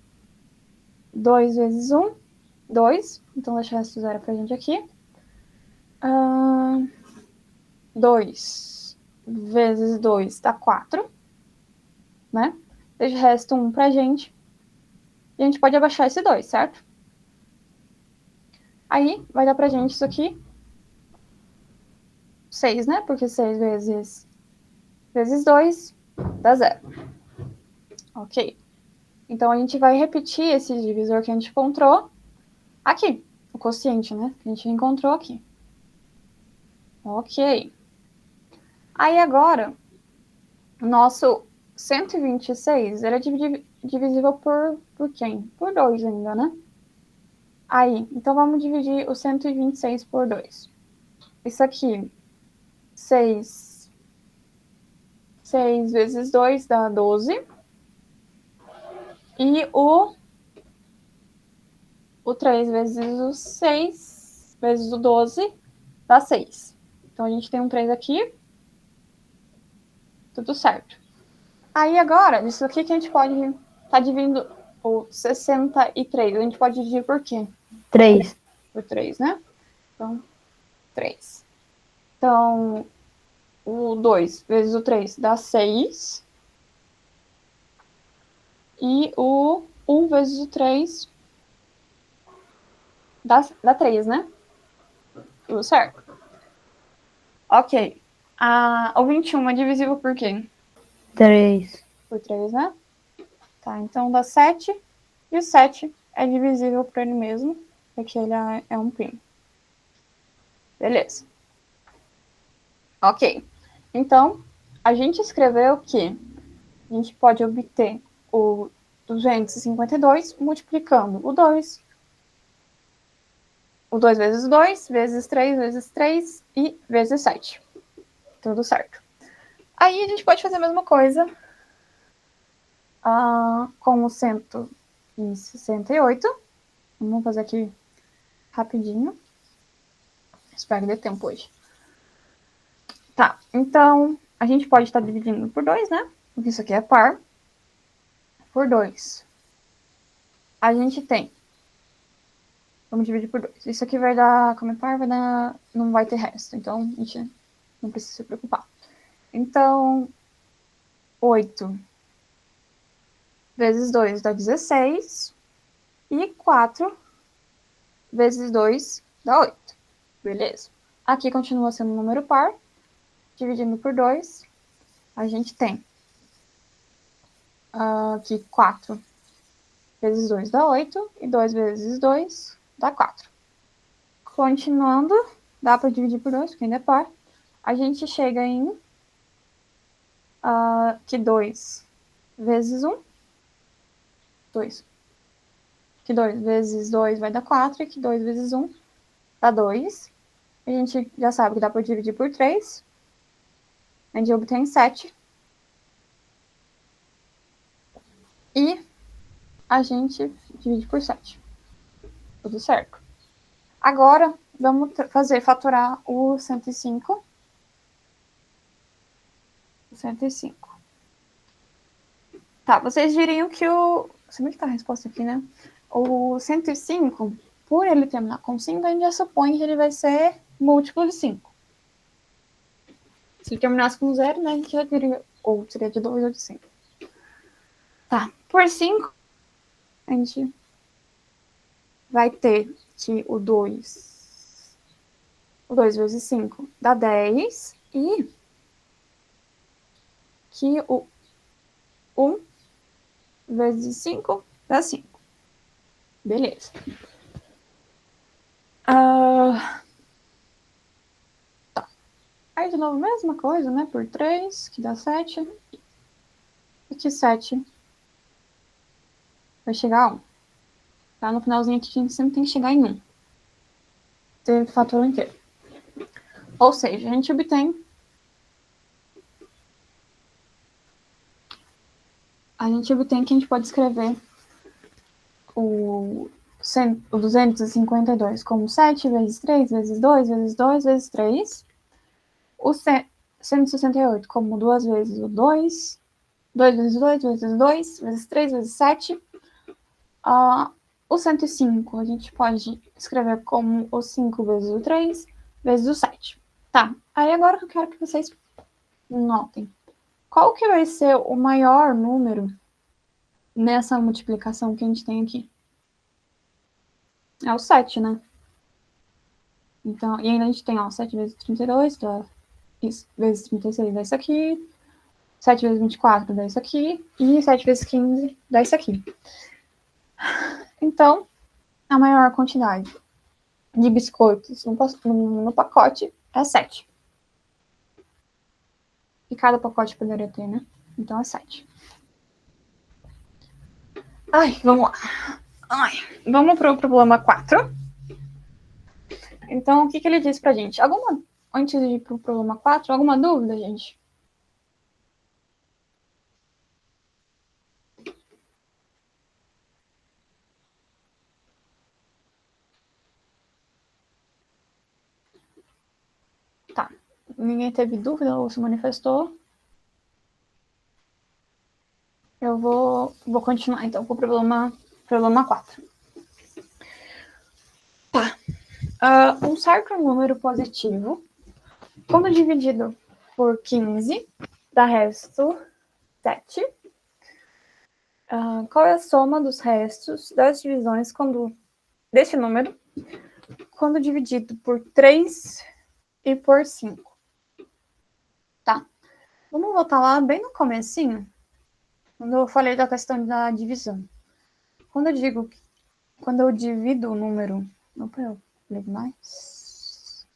2 vezes 1, 2. Então, deixa o resto zero pra gente aqui. 2 vezes 2 dá 4, né? Deixa o resto 1 pra gente. E a gente pode abaixar esse 2, certo? Aí, vai dar pra gente isso aqui. 6, né? Porque 6 vezes 2 dá 0. Ok. Então, a gente vai repetir esse divisor que a gente encontrou aqui. O quociente, né? Que a gente encontrou aqui. Ok. Aí, agora, o nosso 126, ele é divisível por quem? Por 2 ainda, né? Aí, então vamos dividir o 126 por 2. Isso aqui, 6 vezes 2 dá 12. E o 3 vezes o 6 vezes o 12 dá 6. Então, a gente tem um 3 aqui. Tudo certo. Aí, agora, isso aqui que a gente pode estar dividindo o 63. A gente pode dividir por quê? 3. Por 3, né? Então, 3. Então, o 2 vezes o 3 dá 6. E o 1 vezes o 3 dá 3, né? Tudo certo. Ok. O 21 é divisível por quê? 3. Por 3, né? Tá, então dá 7. E o 7 é divisível por ele mesmo, porque ele é um primo. Beleza. Ok. Então, a gente escreveu que a gente pode obter o 252 multiplicando o 2 vezes 2, vezes 3, vezes 3 e vezes 7. Tudo certo. Aí a gente pode fazer a mesma coisa com o 168. Vamos fazer aqui rapidinho. Espero que dê tempo hoje. Tá, então a gente pode estar dividindo por 2, né? Porque isso aqui é par. Por 2. A gente tem Vamos dividir por 2. Isso aqui vai dar, como é par, vai dar, não vai ter resto. Então, a gente não precisa se preocupar. Então, 8 vezes 2 dá 16. E 4 vezes 2 dá 8. Beleza. Aqui continua sendo um número par. Dividindo por 2, a gente tem aqui 4 vezes 2 dá 8. E 2 vezes 2 dá 4. Continuando, dá para dividir por 2, porque ainda é par. A gente chega em que 2 vezes 1. 2. Que 2 vezes 2 vai dar 4. E que 2 vezes 1 dá 2. A gente já sabe que dá para dividir por 3. A gente obtém 7. E a gente divide por 7. Tudo certo. Agora, vamos fatorar o 105. 105. Tá, vocês diriam que o... Você vê que tá a resposta aqui, né? O 105, por ele terminar com 5, a gente já supõe que ele vai ser múltiplo de 5. Se ele terminasse com 0, né, a gente já diria... Ou seria de 2 ou de 5. Tá, por 5, a gente vai ter que o 2 vezes 5 dá 10 e que o 1 vezes 5 dá 5. Beleza. Tá. Aí, de novo, mesma coisa, né? Por 3, que dá 7. E que 7 vai chegar a 1. Tá? No finalzinho aqui, a gente sempre tem que chegar em 1. Ter fator inteiro. Ou seja, a gente obtém que a gente pode escrever o 252 como 7 vezes 3 vezes 2 vezes 2 vezes 3. O 168 como 2 vezes o 2. 2 vezes 2 vezes 2 vezes 3 vezes 7. O 105 a gente pode escrever como o 5 vezes o 3 vezes o 7. Tá, aí agora eu quero que vocês notem. Qual que vai ser o maior número nessa multiplicação que a gente tem aqui? É o 7, né? Então, e ainda a gente tem, 7 vezes 32, isso, vezes 36 dá isso aqui, 7 vezes 24 dá isso aqui, e 7 vezes 15 dá isso aqui. Então, a maior quantidade de biscoitos no pacote é 7. E cada pacote poderia ter, né? Então é 7. Ai, vamos lá. Vamos para o problema 4. Então, o que ele diz pra gente? Antes de ir para o problema 4, alguma dúvida, gente? Tá. Ninguém teve dúvida ou se manifestou? Eu vou continuar, então, com o problema 4. Tá. Um certo número positivo, quando dividido por 15, dá resto 7. Qual é a soma dos restos das divisões deste número quando dividido por 3 e por 5? Tá. Vamos voltar lá bem no comecinho, quando eu falei da questão da divisão. Quando eu divido o número... Opa, eu falei mais.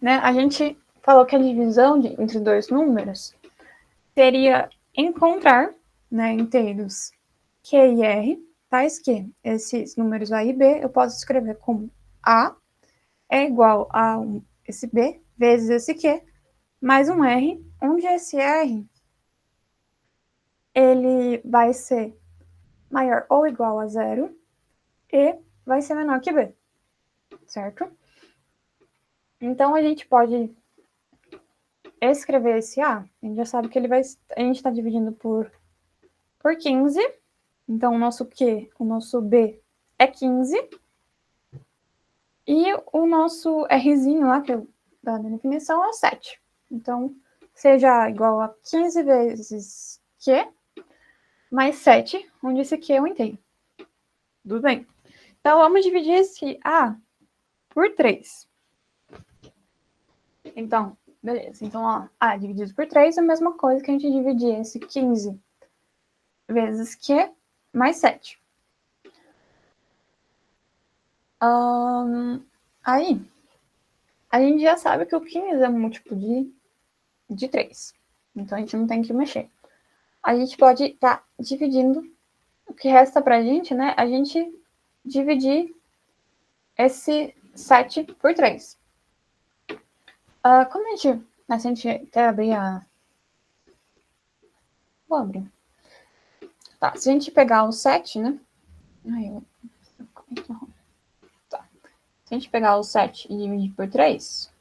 Né? A gente falou que a divisão entre dois números seria encontrar, né, inteiros Q e R, tais que esses números A e B eu posso escrever como A é igual a esse B vezes esse Q mais um R, onde esse R ele vai ser maior ou igual a 0 e vai ser menor que B, certo? Então, a gente pode escrever esse A, a gente já sabe que a gente está dividindo por por 15. Então, o nosso Q, o nosso B é 15. E o nosso Rzinho lá, que é da definição, é 7. Então, seja igual a 15 vezes Q mais 7, onde esse Q eu entendo. Tudo bem. Então, vamos dividir esse A por 3. Então, beleza. Então, ó, A dividido por 3 é a mesma coisa que a gente dividir esse 15 vezes Q mais 7. Aí, a gente já sabe que o 15 é múltiplo de 3. Então, a gente não tem que mexer. A gente pode estar dividindo. O que resta pra gente, né? A gente dividir esse 7 por 3. Quando se a gente até abrir a... Vou abrir. Tá, se a gente pegar o 7, né? Tá. Se a gente pegar o 7 e dividir por 3...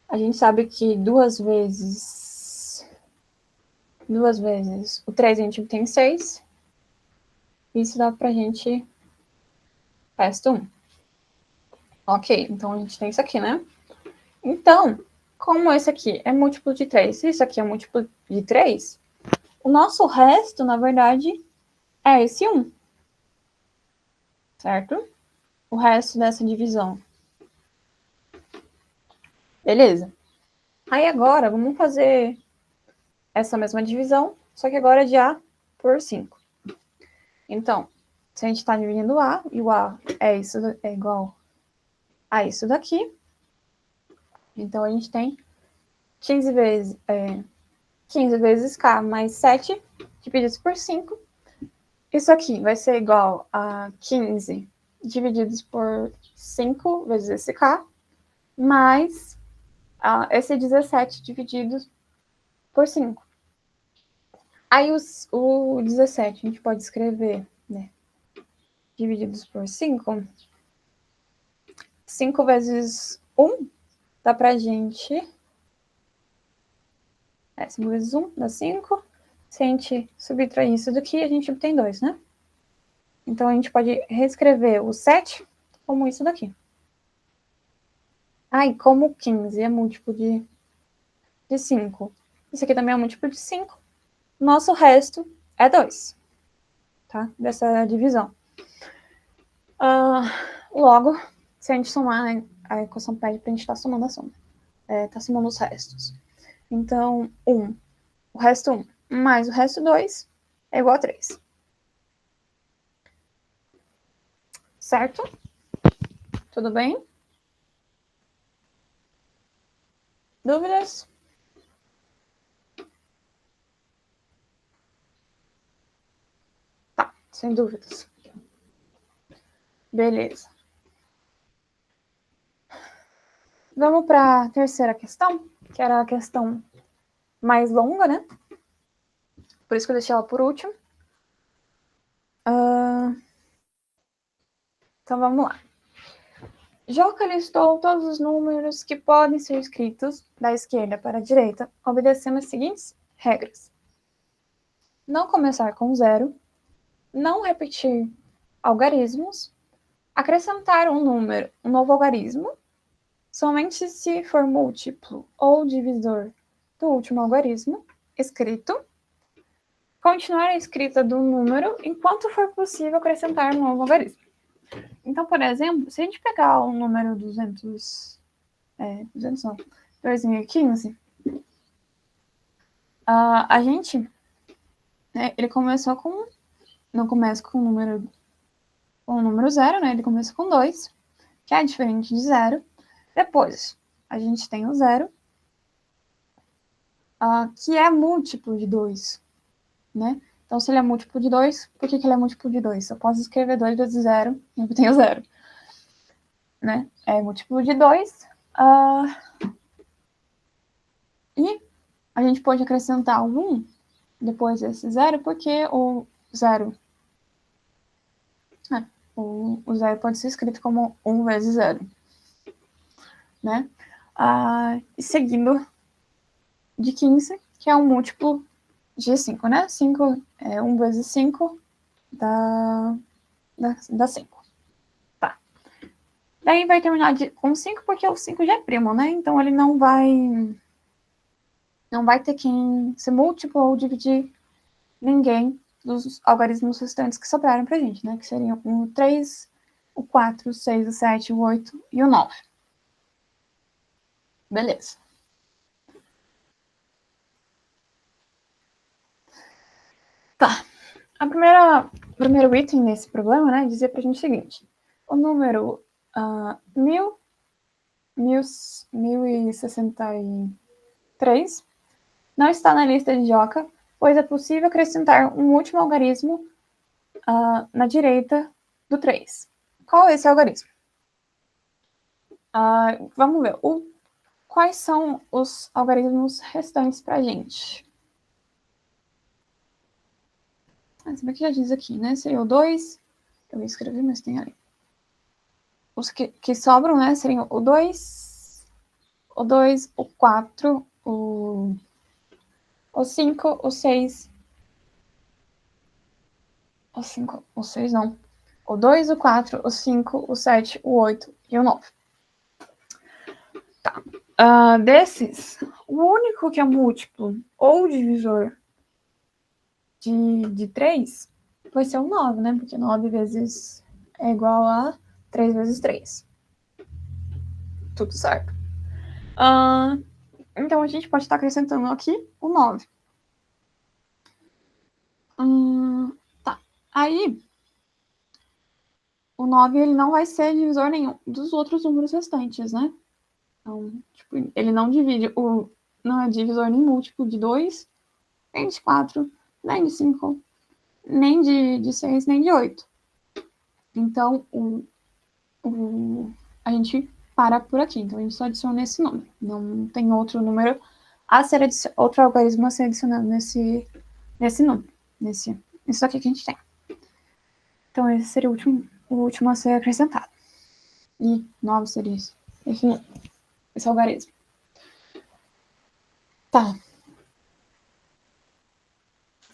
A gente sabe que duas vezes o 3 a gente tem 6. Isso dá pra gente... Resta 1. Ok, então a gente tem isso aqui, né? Então, como esse aqui é múltiplo de 3 e isso aqui é múltiplo de 3, o nosso resto, na verdade, é esse 1. Certo? O resto dessa divisão. Beleza? Aí agora, vamos fazer essa mesma divisão, só que agora de A por 5. Então, se a gente está dividindo A, e o A é igual a isso daqui, então a gente tem 15 vezes K mais 7 divididos por 5. Isso aqui vai ser igual a 15 divididos por 5 vezes esse K, mais esse 17 divididos por 5. Aí o 17 a gente pode escrever, né? Divididos por 5. 5 vezes 1 dá pra gente... 5 vezes 1 dá 5. Se a gente subtrair isso daqui, a gente obtém 2, né? Então, a gente pode reescrever o 7 como isso daqui. E como 15 é múltiplo de 5, isso aqui também é múltiplo de 5, nosso resto é 2, tá? Dessa divisão. Logo, se a gente somar, né, a equação pede pra gente estar somando a soma. Tá somando os restos. Então, o resto 1 mais o resto 2 é igual a 3. Certo? Tudo bem? Dúvidas? Tá, sem dúvidas. Beleza. Vamos para a terceira questão, que era a questão mais longa, né? Por isso que eu deixei ela por último. Então, vamos lá. Joca listou todos os números que podem ser escritos da esquerda para a direita, obedecendo as seguintes regras. Não começar com 0, não repetir algarismos, acrescentar um novo algarismo, somente se for múltiplo ou divisor do último algarismo escrito, continuar a escrita do número enquanto for possível acrescentar um novo algarismo. Então, por exemplo, se a gente pegar o número 2015, a gente, né, ele começou com, não começa com o número 0, né, ele começa com 2, que é diferente de 0. Depois, a gente tem o 0, que é múltiplo de 2, né? Então, se ele é múltiplo de 2, por que ele é múltiplo de 2? Eu posso escrever 2 vezes 0 e eu tenho 0. Né? É múltiplo de 2. E a gente pode acrescentar o 1 depois desse 0, porque o 0... o 0 pode ser escrito como 1 vezes 0. Né? E seguindo de 15, que é um múltiplo de 5, né? 5 é 1 vezes 5 dá 5. Tá. Daí vai terminar com 5, porque o 5 já é primo, né? Então ele não vai ter quem ser múltiplo ou dividir ninguém dos algarismos restantes que sobrarem pra gente, né? Que seriam o 3, o 4, o 6, o 7, o 8 e o 9. Beleza. Tá. O primeiro item nesse problema, né, dizia pra gente o seguinte: o número 1063 não está na lista de Joca, pois é possível acrescentar um último algarismo na direita do 3. Qual é esse algarismo? Vamos ver. Quais são os algarismos restantes para a gente? Esse aqui já diz aqui, né? Seria o 2. Eu escrevi, mas tem ali. Os que sobram, né? Seriam o 2, o 4, o 5, o 6. O 5, o 6 não. O 2, o 4, o 5, o 7, o 8 e o 9. Tá. Desses, o único que é múltiplo ou divisor de 3 vai ser o 9, né? Porque 9 vezes é igual a 3 vezes 3. Tudo certo. Então, a gente pode estar acrescentando aqui o 9. Tá. Aí, o 9 ele não vai ser divisor nenhum dos outros números restantes, né? Então, tipo, ele não divide, não é divisor nem múltiplo de 2, nem de 4, nem de 5, nem de 6, nem de 8. Então, a gente para por aqui. Então, a gente só adiciona esse número. Não tem outro número outro algarismo a ser adicionado nesse número. Isso aqui que a gente tem. Então, esse seria o último a ser acrescentado. E 9 seria isso. Esse algarismo. Tá.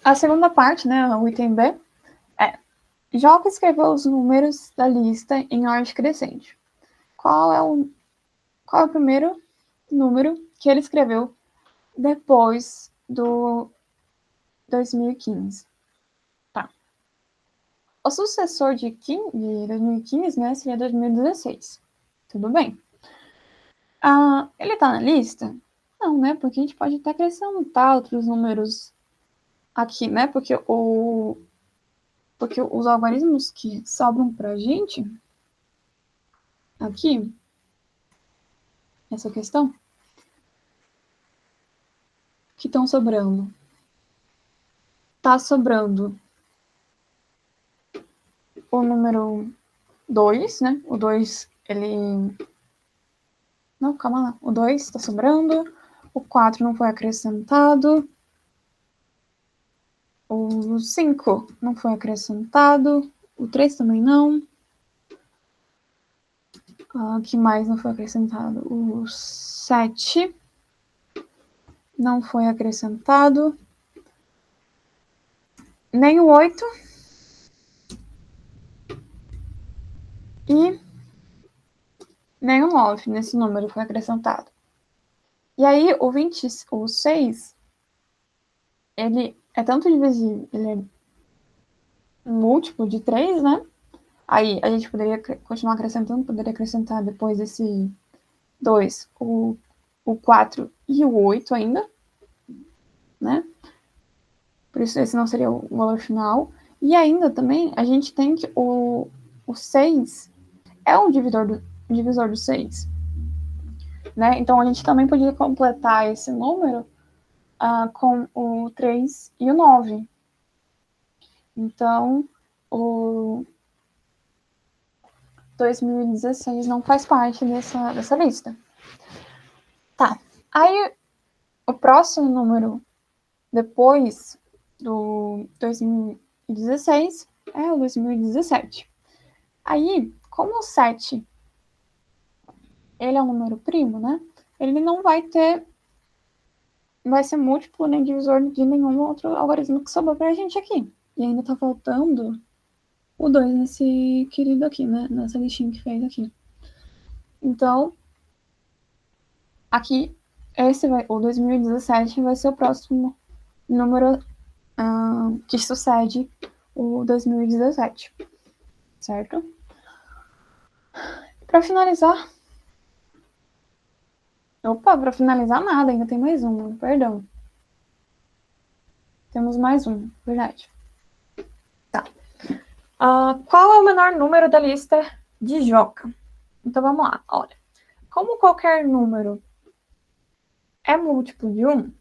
A segunda parte, né, o item B, é: Joca escreveu os números da lista em ordem crescente. Qual é o primeiro número que ele escreveu depois do 2015? Tá. O sucessor de 2015, né, seria 2016. Tudo bem. Ele tá na lista? Não, né, porque a gente pode até acrescentar outros números aqui, né, porque os algarismos que sobram pra gente aqui, essa questão, que estão sobrando. Tá sobrando o número 2, né? O 2, ele... Não, calma lá. O 2 está sobrando. O 4 não foi acrescentado. O 5 não foi acrescentado. O 3 também não. Que mais não foi acrescentado? O 7 não foi acrescentado. Nem o 8. E nem o 9 nesse número foi acrescentado. E aí, o 6, ele é tanto divisível, ele é múltiplo de 3, né? Aí, a gente poderia continuar acrescentando, poderia acrescentar depois desse 2, o 4 e o 8 ainda, né? Por isso, esse não seria o valor final. E ainda também, a gente tem que o 6 é um divisor do 6. Né? Então, a gente também podia completar esse número com o 3 e o 9. Então, o 2016 não faz parte dessa lista. Tá. Aí, o próximo número depois do 2016 é o 2017. Aí, como o 7 ele é um número primo, né? ele não vai ser múltiplo nem divisor de nenhum outro algarismo que sobrou pra gente aqui. E ainda tá faltando o 2 nesse querido aqui, né? Nessa listinha que fez aqui. Então, aqui, o 2017 vai ser o próximo número que sucede o 2017, certo? Para finalizar... para finalizar nada, ainda tem mais um, perdão. Temos mais um, verdade. Tá. Qual é o menor número da lista de Joca? Então, vamos lá. Olha, como qualquer número é múltiplo de 1,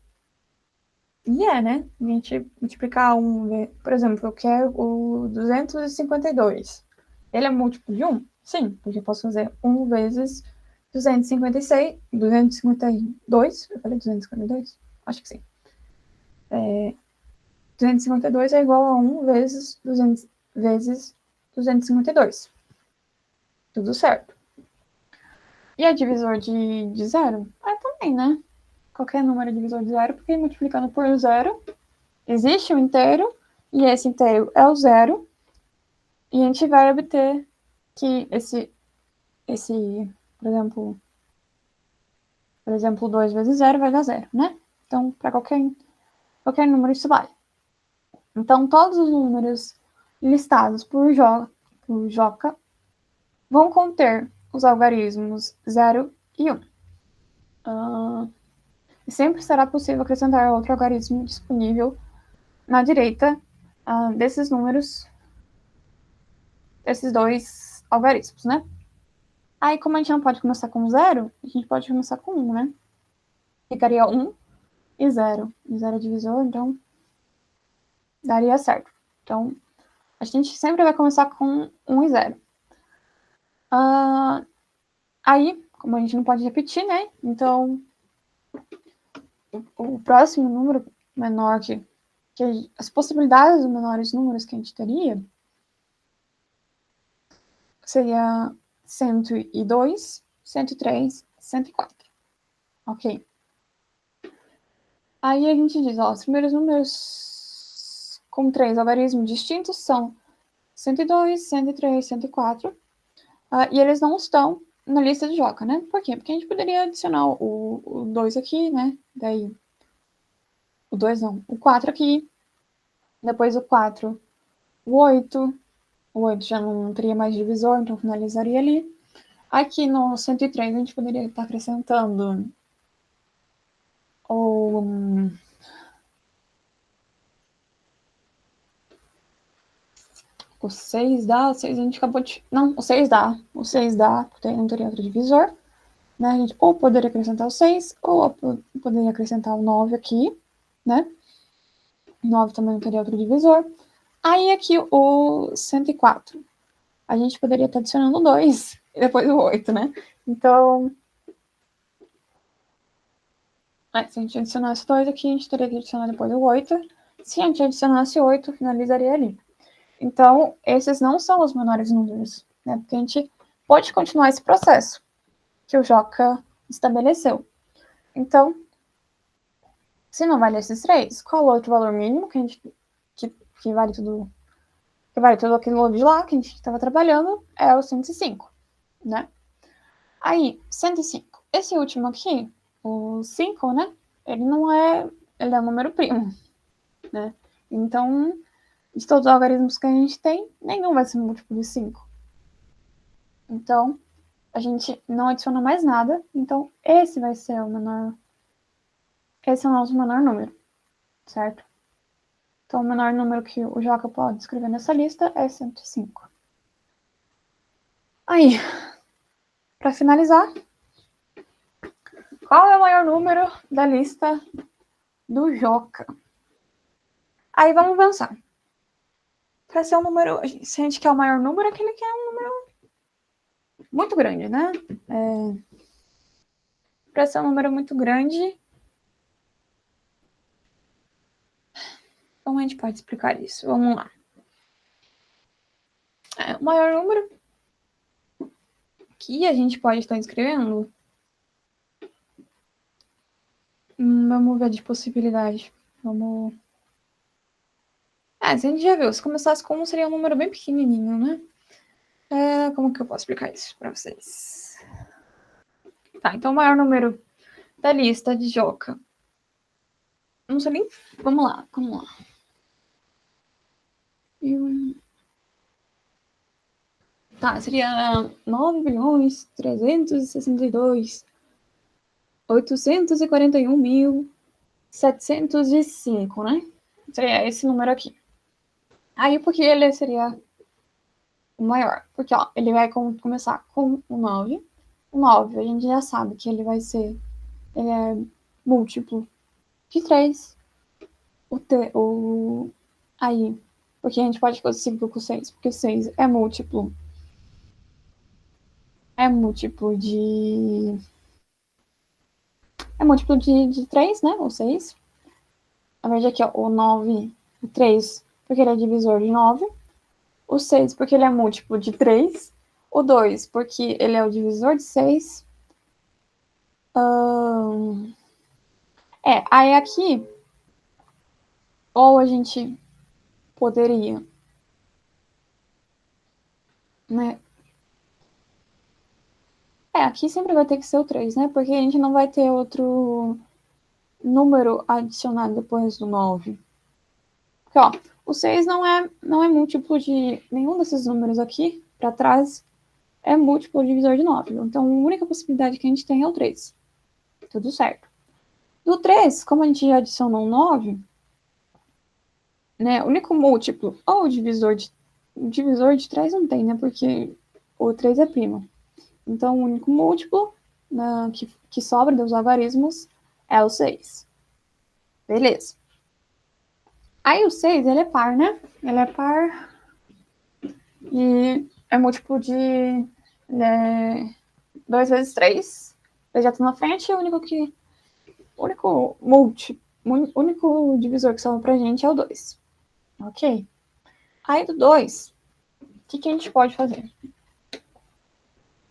e né? A gente multiplicar 1, por exemplo, eu quero o 252. Ele é múltiplo de 1? Sim, porque eu posso fazer 1 vezes 256, 252. Eu falei 252? Acho que sim. 252 é igual a 1 vezes 252. Tudo certo. E é divisor de zero? Também, né? Qualquer número é divisor de zero, porque multiplicando por zero, existe um inteiro, e esse inteiro é o zero, e a gente vai obter que esse por exemplo, 2 vezes 0 vai dar 0, né? Então, para qualquer número isso vale. Então, todos os números listados por Joca vão conter os algarismos 0 e 1. E sempre será possível acrescentar outro algarismo disponível na direita desses números, desses dois algarismos, né? Aí, como a gente não pode começar com 0, a gente pode começar com 1, né? Ficaria 1 e 0. E 0 é divisor, então daria certo. Então, a gente sempre vai começar com 1 e 0. Aí, como a gente não pode repetir, né? Então, o próximo número menor que as possibilidades dos menores números que a gente teria seria 102, 103, 104. Ok? Aí a gente diz, os primeiros números com 3 algarismos distintos são 102, 103, 104. E eles não estão na lista de Joca, né? Por quê? Porque a gente poderia adicionar o 2 aqui, né? Daí, o 2 não, o 4 aqui. Depois o 4, o 8. O 8 já não teria mais divisor, então finalizaria ali. Aqui no 103 a gente poderia estar acrescentando o 6 dá, o 6 a gente acabou de... Não, o 6 dá. O 6 dá, porque não teria outro divisor. Né? A gente ou poderia acrescentar o 6, ou poderia acrescentar o 9 aqui, né? O 9 também não teria outro divisor. Aí aqui o 104. A gente poderia estar adicionando o 2 e depois o 8, né? Então, se a gente adicionasse 2 aqui, a gente teria que adicionar depois o 8. Se a gente adicionasse 8, finalizaria ali. Então, esses não são os menores números, né? Porque a gente pode continuar esse processo que o Joca estabeleceu. Então, se não vale esses 3, qual o outro valor mínimo que vale tudo aquilo de lá que a gente estava trabalhando? É o 105, né? Aí, 105. Esse último aqui, o 5, né? Ele é um número primo, né? Então, de todos os algarismos que a gente tem, nenhum vai ser múltiplo de 5. Então, a gente não adiciona mais nada. Então, esse vai ser o menor... Esse é o nosso menor número, certo? Então, o menor número que o Joca pode escrever nessa lista é 105. Aí, para finalizar, qual é o maior número da lista do Joca? Aí, vamos pensar. Para ser um número... Se a gente quer o maior número, aquele que é um número muito grande, né? Para ser um número muito grande... Como a gente pode explicar isso? Vamos lá. O maior número que a gente pode estar escrevendo Vamos ver de possibilidade. Vamos... se a gente já viu, se começasse com 1, seria um número bem pequenininho, né? Como que eu posso explicar isso para vocês? Tá, então o maior número da lista de Joca. Não sei nem... Vamos lá. Tá, seria 9.362.841.705, né? Seria esse número aqui. Aí, por que ele seria o maior? Porque, ó, ele vai começar com o 9. O 9, a gente já sabe que ele vai ser... Ele é múltiplo de 3. Aí, porque a gente pode fazer com o 6, porque o 6 é múltiplo. É múltiplo de 3, né? Ou 6. Na verdade, aqui, ó, o 9, o 3, porque ele é divisor de 9. O 6, porque ele é múltiplo de 3. O 2, porque ele é o divisor de 6. Aí aqui, ou a gente poderia, né? Aqui sempre vai ter que ser o 3, né? Porque a gente não vai ter outro número adicionado depois do 9. Porque, ó, o 6 não é múltiplo de nenhum desses números aqui para trás, é múltiplo divisor de 9. Então, a única possibilidade que a gente tem é o 3. Tudo certo. Do 3, como a gente já adicionou um 9, né, o único múltiplo, ou o divisor de 3 não tem, né, porque o 3 é primo. Então, o único múltiplo que sobra dos algarismos é o 6. Beleza. Aí o 6, ele é par, né? Ele é par e é múltiplo de 2 vezes 3. Eu já tô na frente, o único divisor que sobra pra gente é o 2. Ok? Aí do 2, o que a gente pode fazer?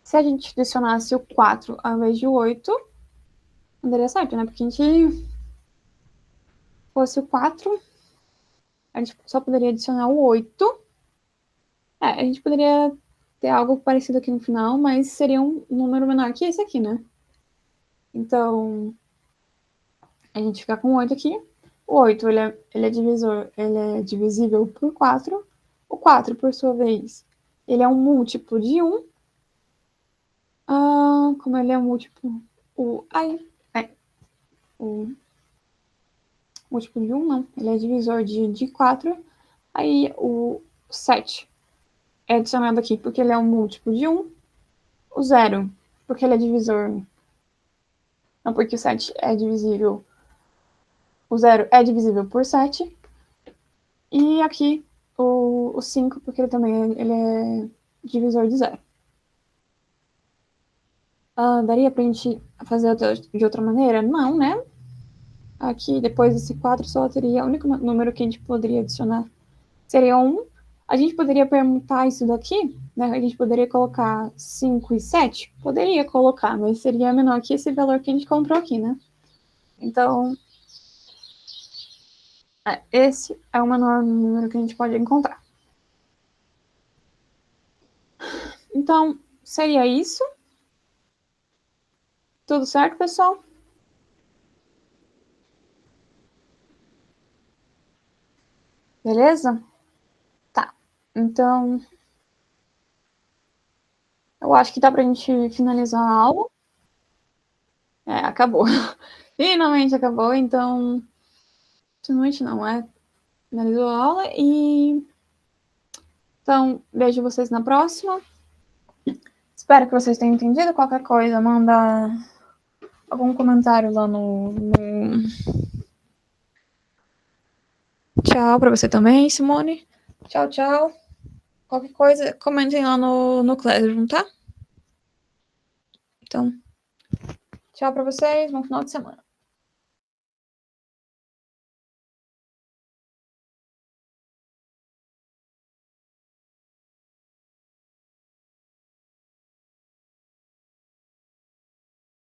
Se a gente adicionasse o 4 ao invés de 8, não daria certo, né? Porque a gente fosse o 4, a gente só poderia adicionar o 8. A gente poderia ter algo parecido aqui no final, mas seria um número menor que esse aqui, né? Então, a gente fica com 8 aqui. O 8, ele é divisível por 4. O 4, por sua vez, ele é um múltiplo de 1. Como ele é um múltiplo... O múltiplo de 1, não. Ele é divisor de 4. Aí, o 7 é adicionado aqui porque ele é um múltiplo de 1. O 0, porque ele é divisor... Não, porque o 7 é divisível... O 0 é divisível por 7. E aqui, o 5, porque ele também ele é divisor de 0. Daria pra gente fazer de outra maneira? Não, né? Aqui, depois desse 4, só teria... O único número que a gente poderia adicionar seria 1. A gente poderia permutar isso daqui, né? A gente poderia colocar 5 e 7? Poderia colocar, mas seria menor que esse valor que a gente comprou aqui, né? Então, esse é o menor número que a gente pode encontrar. Então, seria isso. Tudo certo, pessoal? Beleza? Tá. Então, eu acho que dá pra gente finalizar a aula. Acabou. Finalmente acabou, então... Finalmente não, finalizou a aula e... Então, vejo vocês na próxima. Espero que vocês tenham entendido. Qualquer coisa, manda algum comentário lá no... Tchau pra você também, Simone. Tchau, tchau. Qualquer coisa, comentem lá no Classroom, tá? Então, tchau pra vocês. Bom final de semana.